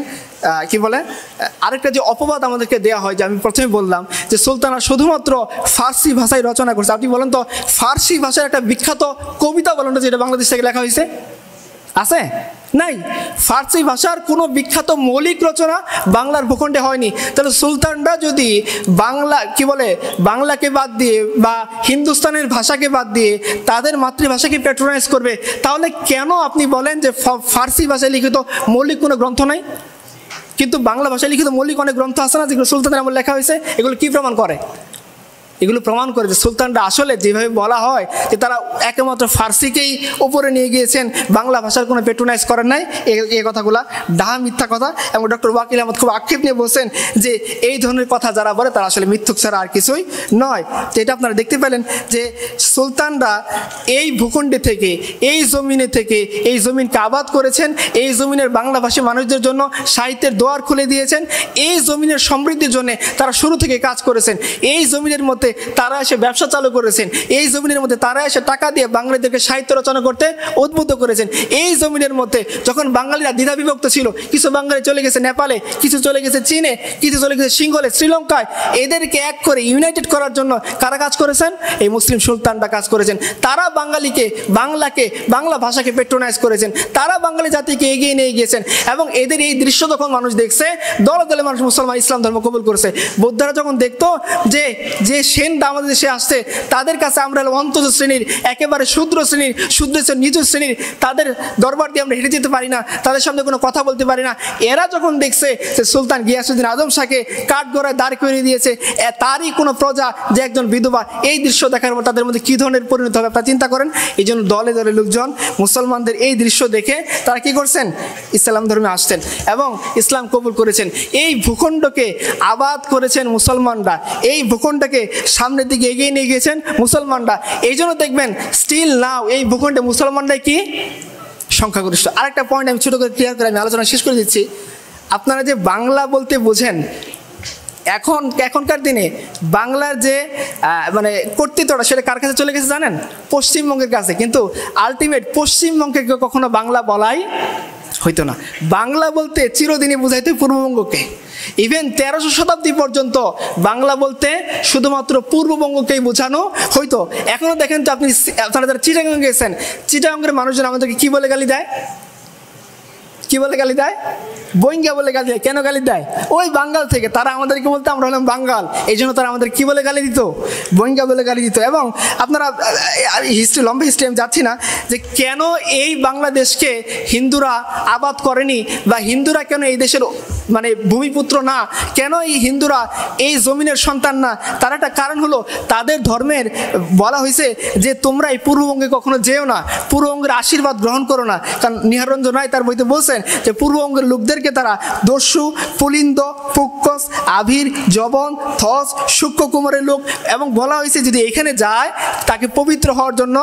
কি বলে, আরেকটা যে অপবাদ আমাদেরকে দেওয়া হয়, যে আমি প্রথমে বললাম যে সুলতানরা শুধুমাত্র ফার্সি ভাষায় রচনা করছে। আপনি বলেন তো ফার্সি ভাষার একটা বিখ্যাত কবিতা বলেন তো যেটা বাংলাদেশ থেকে লেখা হয়েছে? আছে? নাই। ফার্সি ভাষার কোনো বিখ্যাত মৌলিক রচনা বাংলার ভূখণ্ডে হয়নি। তাহলে সুলতানরা যদি বাংলাকে বাদ দিয়ে বা হিন্দুস্তানের ভাষাকে বাদ দিয়ে তাদের মাতৃভাষাকে প্যাট্রোনাইজ করবে, তাহলে কেন আপনি বলেন যে ফার্সি ভাষায় লিখিত মৌলিক কোনো গ্রন্থ নাই? কিন্তু বাংলা ভাষায় লিখিত মৌলিক অনেক গ্রন্থ আছে না, যেগুলো সুলতানের আমলে লেখা হয়েছে। এগুলো কি প্রমাণ করে? এগুলো প্রমাণ করে যে সুলতানরা আসলে যেভাবে বলা হয় যে তারা একমাত্র ফার্সিকেই উপরে নিয়ে গিয়েছেন, বাংলা ভাষার কোনো পেট্রোনাইজ করেন নাই, এই কথাগুলা ডাহা মিথ্যা কথা। এবং ডক্টর ওয়াকিল আহমদ খুব আক্ষেপ নিয়ে বলছেন যে এই ধরনের কথা যারা বলে তারা আসলে মিথ্যুক ছাড়া আর কিছুই নয়। তো এটা আপনারা দেখতে পেলেন যে সুলতানরা এই ভূখণ্ডে থেকে, এই জমিনে থেকে এই জমিনকে আবাদ করেছেন, এই জমিনের বাংলাভাষী মানুষদের জন্য সাহিত্যের দোয়ার খুলে দিয়েছেন, এই জমিনের সমৃদ্ধির জন্য তারা শুরু থেকে কাজ করেছেন, এই জমিনের মধ্যে তারা এসে ব্যবসা চালু করেছেন, এই জমিনের মধ্যে তারা এসে টাকা দিয়ে বাঙালিদেরকে সাহিত্য রচনা করতে উদ্বুদ্ধ করেছেন। এই জমিনের মধ্যে যখন বাঙালিরা দ্বিধা বিভক্ত ছিল, কিছু বাঙালি চলে গেছে নেপালে, কিছু চলে গেছে চীনে, কিছু চলে গেছে সিংহলে, শ্রীলঙ্কায়, এদেরকে এক করে ইউনাইটেড করার জন্য কারা কাজ করেছেন? এই মুসলিম সুলতানরা কাজ করেছেন। তারা বাংলা ভাষাকে পেট্রোনাইজ করেছেন, তারা বাঙালি জাতিকে এগিয়ে নিয়ে গিয়েছেন। এবং এদের এই দৃশ্য যখন মানুষ দেখছে, দলে দলে মানুষ মুসলমান ইসলাম ধর্ম কবুল করেছে। বৌদ্ধরা যখন দেখতো যে সেনরা আমাদের দেশে আসছে, তাদের কাছে আমরা অন্তত শ্রেণীর, একেবারে শূদ্র শ্রেণীর, নিচু শ্রেণীর, তাদের দরবার দিয়ে আমরা হেঁটে যেতে পারি না, তাদের সামনে কোনো কথা বলতে পারি না। এরা যখন দেখছে যে সুলতান গিয়াসউদ্দিন আজম শাহকে কাঠগড়ায় দাঁড় করিয়ে দিয়েছে, তারই কোনো প্রজা যে একজন বিধবা, এই দৃশ্য দেখার পর তাদের মধ্যে কী ধরনের পরিণত হবে আপনারা চিন্তা করেন। এই জন্য দলে দলে লোকজন মুসলমানদের এই দৃশ্য দেখে তারা কি করছেন? ইসলাম ধর্মে আসছেন এবং ইসলাম কবুল করেছেন। এই ভূখণ্ডকে আবাদ করেছেন মুসলমানরা, এই ভূখণ্ডকে সামনের দিকে এগিয়ে নিয়ে গিয়েছেন মুসলমানরা। এই জন্য দেখবেন স্টিল নাও এই ভূখণ্ডে মুসলমানরাই কি সংখ্যাগরিষ্ঠ। আরেকটা পয়েন্ট আমি ছোটো করে ক্লিয়ার করে আমি আলোচনা শেষ করে দিচ্ছি। আপনারা যে বাংলা বলতে বোঝেন, এখনকার দিনে বাংলার যে কর্তৃত্বটা সেটা কার কাছে চলে গেছে জানেন? পশ্চিমবঙ্গের কাছে। কিন্তু আলটিমেট পশ্চিমবঙ্গে কখনো বাংলা বলাই হইতো না। বাংলা বলতে চিরদিনই বোঝাইতো পূর্ববঙ্গকে। ইভেন 1300 শতাব্দী পর্যন্ত বাংলা বলতে শুধুমাত্র পূর্ববঙ্গকেই বোঝানো হইতো। এখনো দেখেন তো আপনি, আপনারা যারা চিটাগাং গেছেন, চিটাগাংয়ের মানুষজন আমাদেরকে কি বলে গালি দেয়? কি বলে গালি দেয়? বইঙ্গা বলে গালি দেয়। কেন গালি দেয়? ওই বাঙ্গাল থেকে তারা আমাদেরকে বলতে আমরা হলাম বাঙ্গাল, এই জন্য তারা আমাদের কি বলে গালি দিত? বইঙ্গা বলে গালি দিত। এবং আপনারা হিস্ট্রি, লম্বা হিস্ট্রি আমি যাচ্ছি না, যে কেন এই বাংলাদেশকে হিন্দুরা আবাদ করেনি, বা হিন্দুরা কেন এই দেশের মানে ভূমিপুত্র না, কেন এই হিন্দুরা এই জমিনের সন্তান না, তার একটা কারণ হলো তাদের ধর্মের বলা হয়েছে যে তোমরা এই পূর্ববঙ্গে কখনো যেও না, পূর্ববঙ্গের আশীর্বাদ গ্রহণ করো না। কারণ নিহারঞ্জন রায় তার বইতে বলছেন যে পূর্ববঙ্গের লোকদেরকে তারা দস্যু, পুলিন্দ, পুক্কস, আভির, জবন, থস, সূক্ষ্ম কুমারের লোক, এবং বলা হয়েছে যদি এখানে যায় তাকে পবিত্র হওয়ার জন্য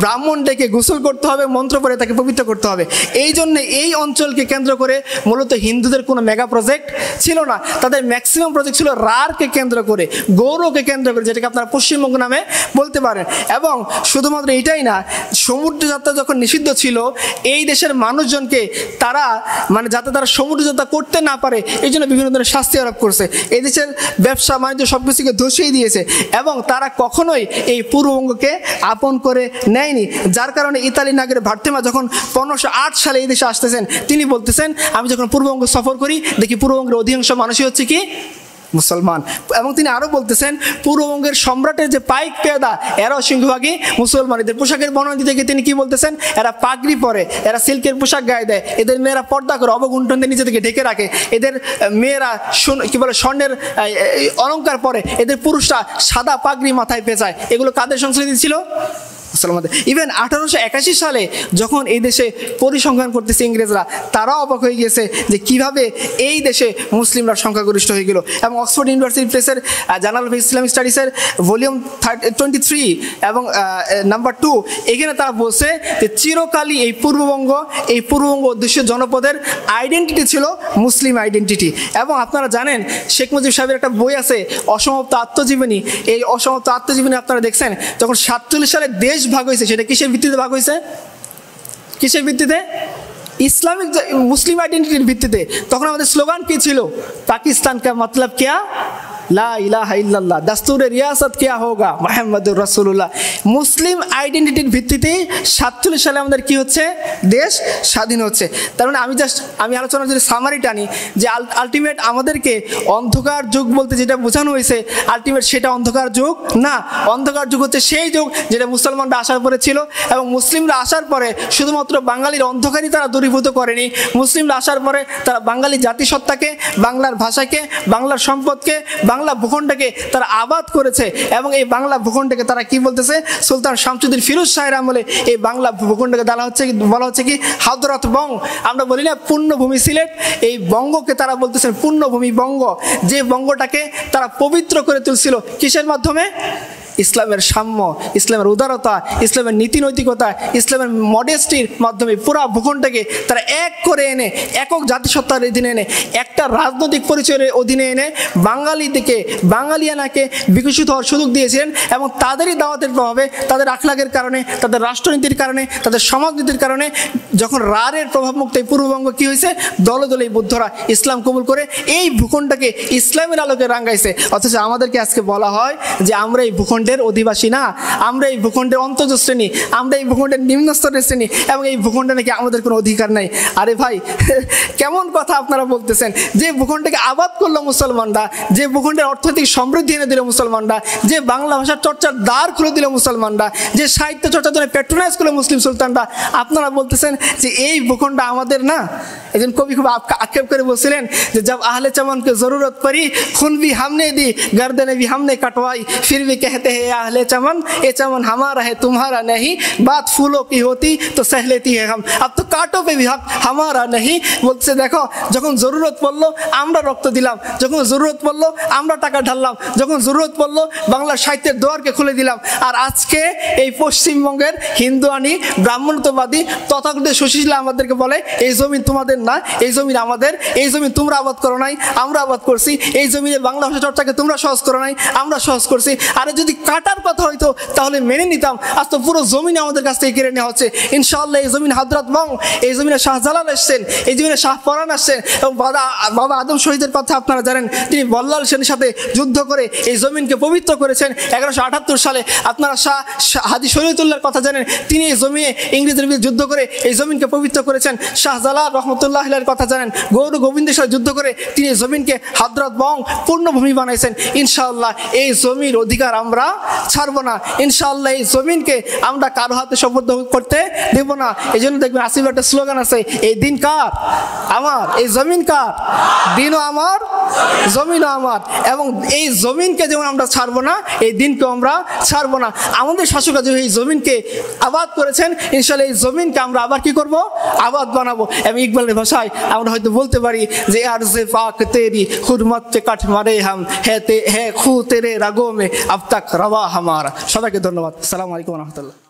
ব্রাহ্মণ ডেকে গোসল করতে হবে, মন্ত্র পড়ে তাকে পবিত্র করতে হবে। এই জন্য এই অঞ্চলকে কেন্দ্র করে মূলত হিন্দুদের কোনো মেগা প্রজেক্ট ছিল না, তাদের ম্যাক্সিমাম প্রজেক্ট ছিল রাঢ়কে কেন্দ্র করে, গৌরকে কেন্দ্র করে, যেটাকে আপনারা পশ্চিমবঙ্গ নামে বলতে পারেন। এবং শুধুমাত্র এটাই না, সমুদ্রযাত্রা যখন নিষিদ্ধ ছিল, এই দেশের মানুষজনকে তারা মানে যাতে তারা সমুদ্রযাত্রা করতে না পারে এই জন্য বিভিন্ন ধরনের শাস্তি আরোপ করছে। এই দেশের ব্যবসা বাণিজ্য সব কিছুকে ধসিয়ে দিয়েছে, এবং তারা কখনোই এই পূর্ববঙ্গকে আপন করে নেয়নি। যার কারণে ইতালি নাগরিক ভার্তেমা যখন 1508 সালে এই দেশে আসতেছেন, তিনি বলতেছেন আমি যখন পূর্ববঙ্গ সফর করি দেখি পূর্ববঙ্গের অধিকাংশ মানুষই হচ্ছে কি মুসলমান। এবং তিনি আরও বলতেছেন পূর্ববঙ্গের সম্রাটের যে পাইক পেয়াদা এরাও সিংহভাগই মুসলমান। এদের পোশাকের বর্ণনা দিতে গিয়ে তিনি কি বলতেছেন, এরা পাগড়ি পরে, এরা সিল্কের পোশাক গায়ে দেয়, এদের মেয়েরা পর্দা করে অবগুণ্ঠন দিয়ে নিজে থেকে ঢেকে রাখে, এদের মেয়েরা কি বলে স্বর্ণের অলঙ্কার পরে, এদের পুরুষরা সাদা পাগড়ি মাথায় পেঁচায়। এগুলো কাদের সংস্কৃতি ছিল? মুসলমানদের। ইভেন 1881 সালে যখন এই দেশে পরিসংখ্যান করতেছে ইংরেজরা, তারাও অবাক হয়ে গিয়েছে যে কিভাবে এই দেশে মুসলিমরা সংখ্যাগরিষ্ঠ হয়ে গেল। এবং অক্সফোর্ড ইউনিভার্সিটি প্রেসের জার্নাল অফ ইসলামিক স্টাডিজের ভলিউম 23 এবং নাম্বার 2, এখানে তারা বলছে যে চিরকালই এই পূর্ববঙ্গ দেশীয় জনপদের আইডেন্টিটি ছিল মুসলিম আইডেন্টিটি। এবং আপনারা জানেন শেখ মুজিব সাহেবের একটা বই আছে অসমাপ্ত আত্মজীবনী। এই অসমাপ্ত আত্মজীবনী আপনারা দেখছেন যখন 47 সালে দেশ ভাগ হয়েছে, সেটা কিসের ভিত্তিতে ভাগ হয়েছে? কিসের ভিত্তিতে? ইসলামিক মুসলিম আইডেন্টিটির ভিত্তিতে। তখন আমাদের স্লোগান কি ছিল? পাকিস্তান কা মতলব কিয়া লা ইলাহা ইল্লাল্লাহ, দাস্তুরে রিয়াসত কিয়া হোগা মুহাম্মাদুর রাসূলুল্লাহ। মুসলিম আইডেন্টিটির ভিত্তিতে 47 সালে আমাদের কি হচ্ছে? দেশ স্বাধীন হচ্ছে। তার মানে আমি আলোচনার যদি সামারি টানি, যে আলটিমেট আমাদেরকে অন্ধকার যুগ বলতে যেটা বোঝানো হয়েছে, আলটিমেট সেটা অন্ধকার যুগ না। অন্ধকার যুগ হচ্ছে সেই যুগ যেটা মুসলমানরা আসার পরে ছিল, এবং মুসলিমরা আসার পরে শুধুমাত্র বাঙালির অন্ধকারই তারা দূরীভূত করেনি। মুসলিমরা আসার পরে তারা বাঙালি জাতিসত্তাকে, বাংলার ভাষাকে, বাংলার সম্পদকে, বাংলা ভূখণ্ডকে তারা আবাদ করেছে। এবং এই বাংলা ভূখণ্ডকে তারা কি বলতেছে? সুলতান শামসুদ্দিন ফিরোজ শাহের আমলে এই বাংলা ভূখণ্ডকে বলা হচ্ছে কি হাদরাত বঙ্গ। আমরা বলি না পূর্ণভূমি সিলেট, এই বঙ্গকে তারা বলতেছেন পূর্ণভূমি বঙ্গ। যে বঙ্গটাকে তারা পবিত্র করে তুলছিল কিসের মাধ্যমে? ইসলামের সাম্য, ইসলামের উদারতা, ইসলামের নীতি নৈতিকতা, ইসলামের মডেস্টির মাধ্যমে পুরা ভূখণ্ডকে তারা এক করে এনে, একক জাতিসত্তার অধীনে এনে, একটা রাজনৈতিক পরিচয়ের অধীনে এনে বাঙালিদেরকে, বাঙালিয়ানাকে বিকশিত হওয়ার সুযোগ দিয়েছিলেন। এবং তাদেরই দাওয়াতের প্রভাবে, তাদের আখলাকের কারণে, তাদের রাষ্ট্রনীতির কারণে, তাদের সমাজনীতির কারণে যখন রাঢ়ের প্রভাবমুক্ত এই পূর্ববঙ্গ কী হয়েছে? দলে দলে বৌদ্ধরা ইসলাম কবুল করে এই ভূখণ্ডকে ইসলামের আলোকে রাঙাইছে। অথচ আমাদেরকে আজকে বলা হয় যে আমরা এই ভূখণ্ড অধিবাসী না, আমরা এই ভূখণ্ডের অন্তজ শ্রেণী, আমরা এই ভূখণ্ডের নিম্ন স্তরের শ্রেণী, এবং এই ভূখণ্ডে নাকি আমাদের কোনো অধিকার নাই। আরে ভাই, কেমন কথা আপনারা বলতেছেন? যে ভূখণ্ডকে আবাদ করলো মুসলমানরা, যে ভূখণ্ডের অর্থনৈতিক সমৃদ্ধি এনে দিল মুসলমানরা, যে বাংলা ভাষার চর্চার দ্বার খুলে দিল মুসলমানরা, যে সাহিত্য চর্চার জন্য প্যাট্রোনাইজ করলো মুসলিম সুলতানরা, আপনারা বলতেছেন যে এই ভূখণ্ড আমাদের না। একজন কবি খুব আক্ষেপ করে বলছিলেন যে জব আহলে চমনকে জরুরত পড়ি, খুন ভি হামনে দি, গর্দনে ভি হামনে কাটওয়াই, ফির ভি कहते हैं आहले चमन, ये चमन हमारा है तुम्हारा नहीं, बात फूलों की होती तो सह लेती है हम, अब तो कांटों पे भी हक हमारा नहीं। বলছে দেখো, যখন জরুরত পড়লো আমরা রক্ত দিলাম, যখন জরুরত পড়লো আমরা টাকা ঢাললাম, যখন জরুরত পড়লো বাংলা সাহিত্যের দোয়ারকে খুলে দিলাম। আর আজকে এই পশ্চিমবঙ্গের হিন্দুয়ানি, ব্রাহ্মণত্ববাদী তথাকথিত সুশীলা আমাদেরকে বলে এই জমি তোমাদের না, এই জমি আমাদের, এই জমি তোমরা আবাদ করো নাই, আমরা আবাদ করছি, এই জমিনে বাংলা ভাষা চর্চাকে তোমরা সহজ করো নাই, আমরা সহজ করছি। আরে যদি কাটার কথা হইতো তাহলে মেনে নিতাম, আজ তো পুরো জমিন আমাদের কাছ থেকে কেড়ে নেওয়া হচ্ছে। ইনশাআল্লাহ এই জমিন হযরত মং, এই জমিনে শাহজালাল এসছেন, এই জমিনে শাহ পরাণ আসছেন, এবং বাবা আদম শহীদের কথা আপনারা জানেন, তিনি বল্লাল সেনের সাথে যুদ্ধ করে এই জমিনকে পবিত্র করেছেন 1178 সালে। আপনারা শাহ হাজী শরীয়তুল্লাহর কথা জানেন, তিনি এই জমিনে ইংরেজদের বিরুদ্ধে যুদ্ধ করে এই জমিনকে পবিত্র করেছেন। শাহজালাল রহমতুল্লাহ আলাইহির কথা জানেন, গৌর গোবিন্দের সাথে যুদ্ধ করে তিনি এই জমিনকে হযরত মং পূর্ণভূমি বানাইছেন। ইনশাআল্লাহ এই জমির অধিকার আমরা ছাড়বো না, ইনশাআল্লাহ এই জমিনকে আমরা কারো হাতে সুপুর্দ করতে দেব না। এই জন্য দেখবেন আসিফ একটা স্লোগান আছে, এই দিন কার? আমার। এই জমিন কার? দিনও আমার, জমিনও আমার। এবং এই জমিনকে যেমন আমরা ছাড়বো না, এই দিনকেও আমরা ছাড়বো না। আমাদের শাসকরা যে এই জমিনকে আবাদ করেছেন, ইনশাআল্লাহ এই জমিনকে আমরা আবার কি করব? আবাদ বানাবো। এবং ইকবালের ভাষায় আমরা হয়তো বলতে পারি যে আরজে পাক তেরি হুরমত পে কাট মারে হাম হে খু তেরে রাগো মে আব তাক রওয়া হামারা। সবাইকে ধন্যবাদ। আসসালামু আলাইকুম ওয়া রাহমাতুল্লাহ।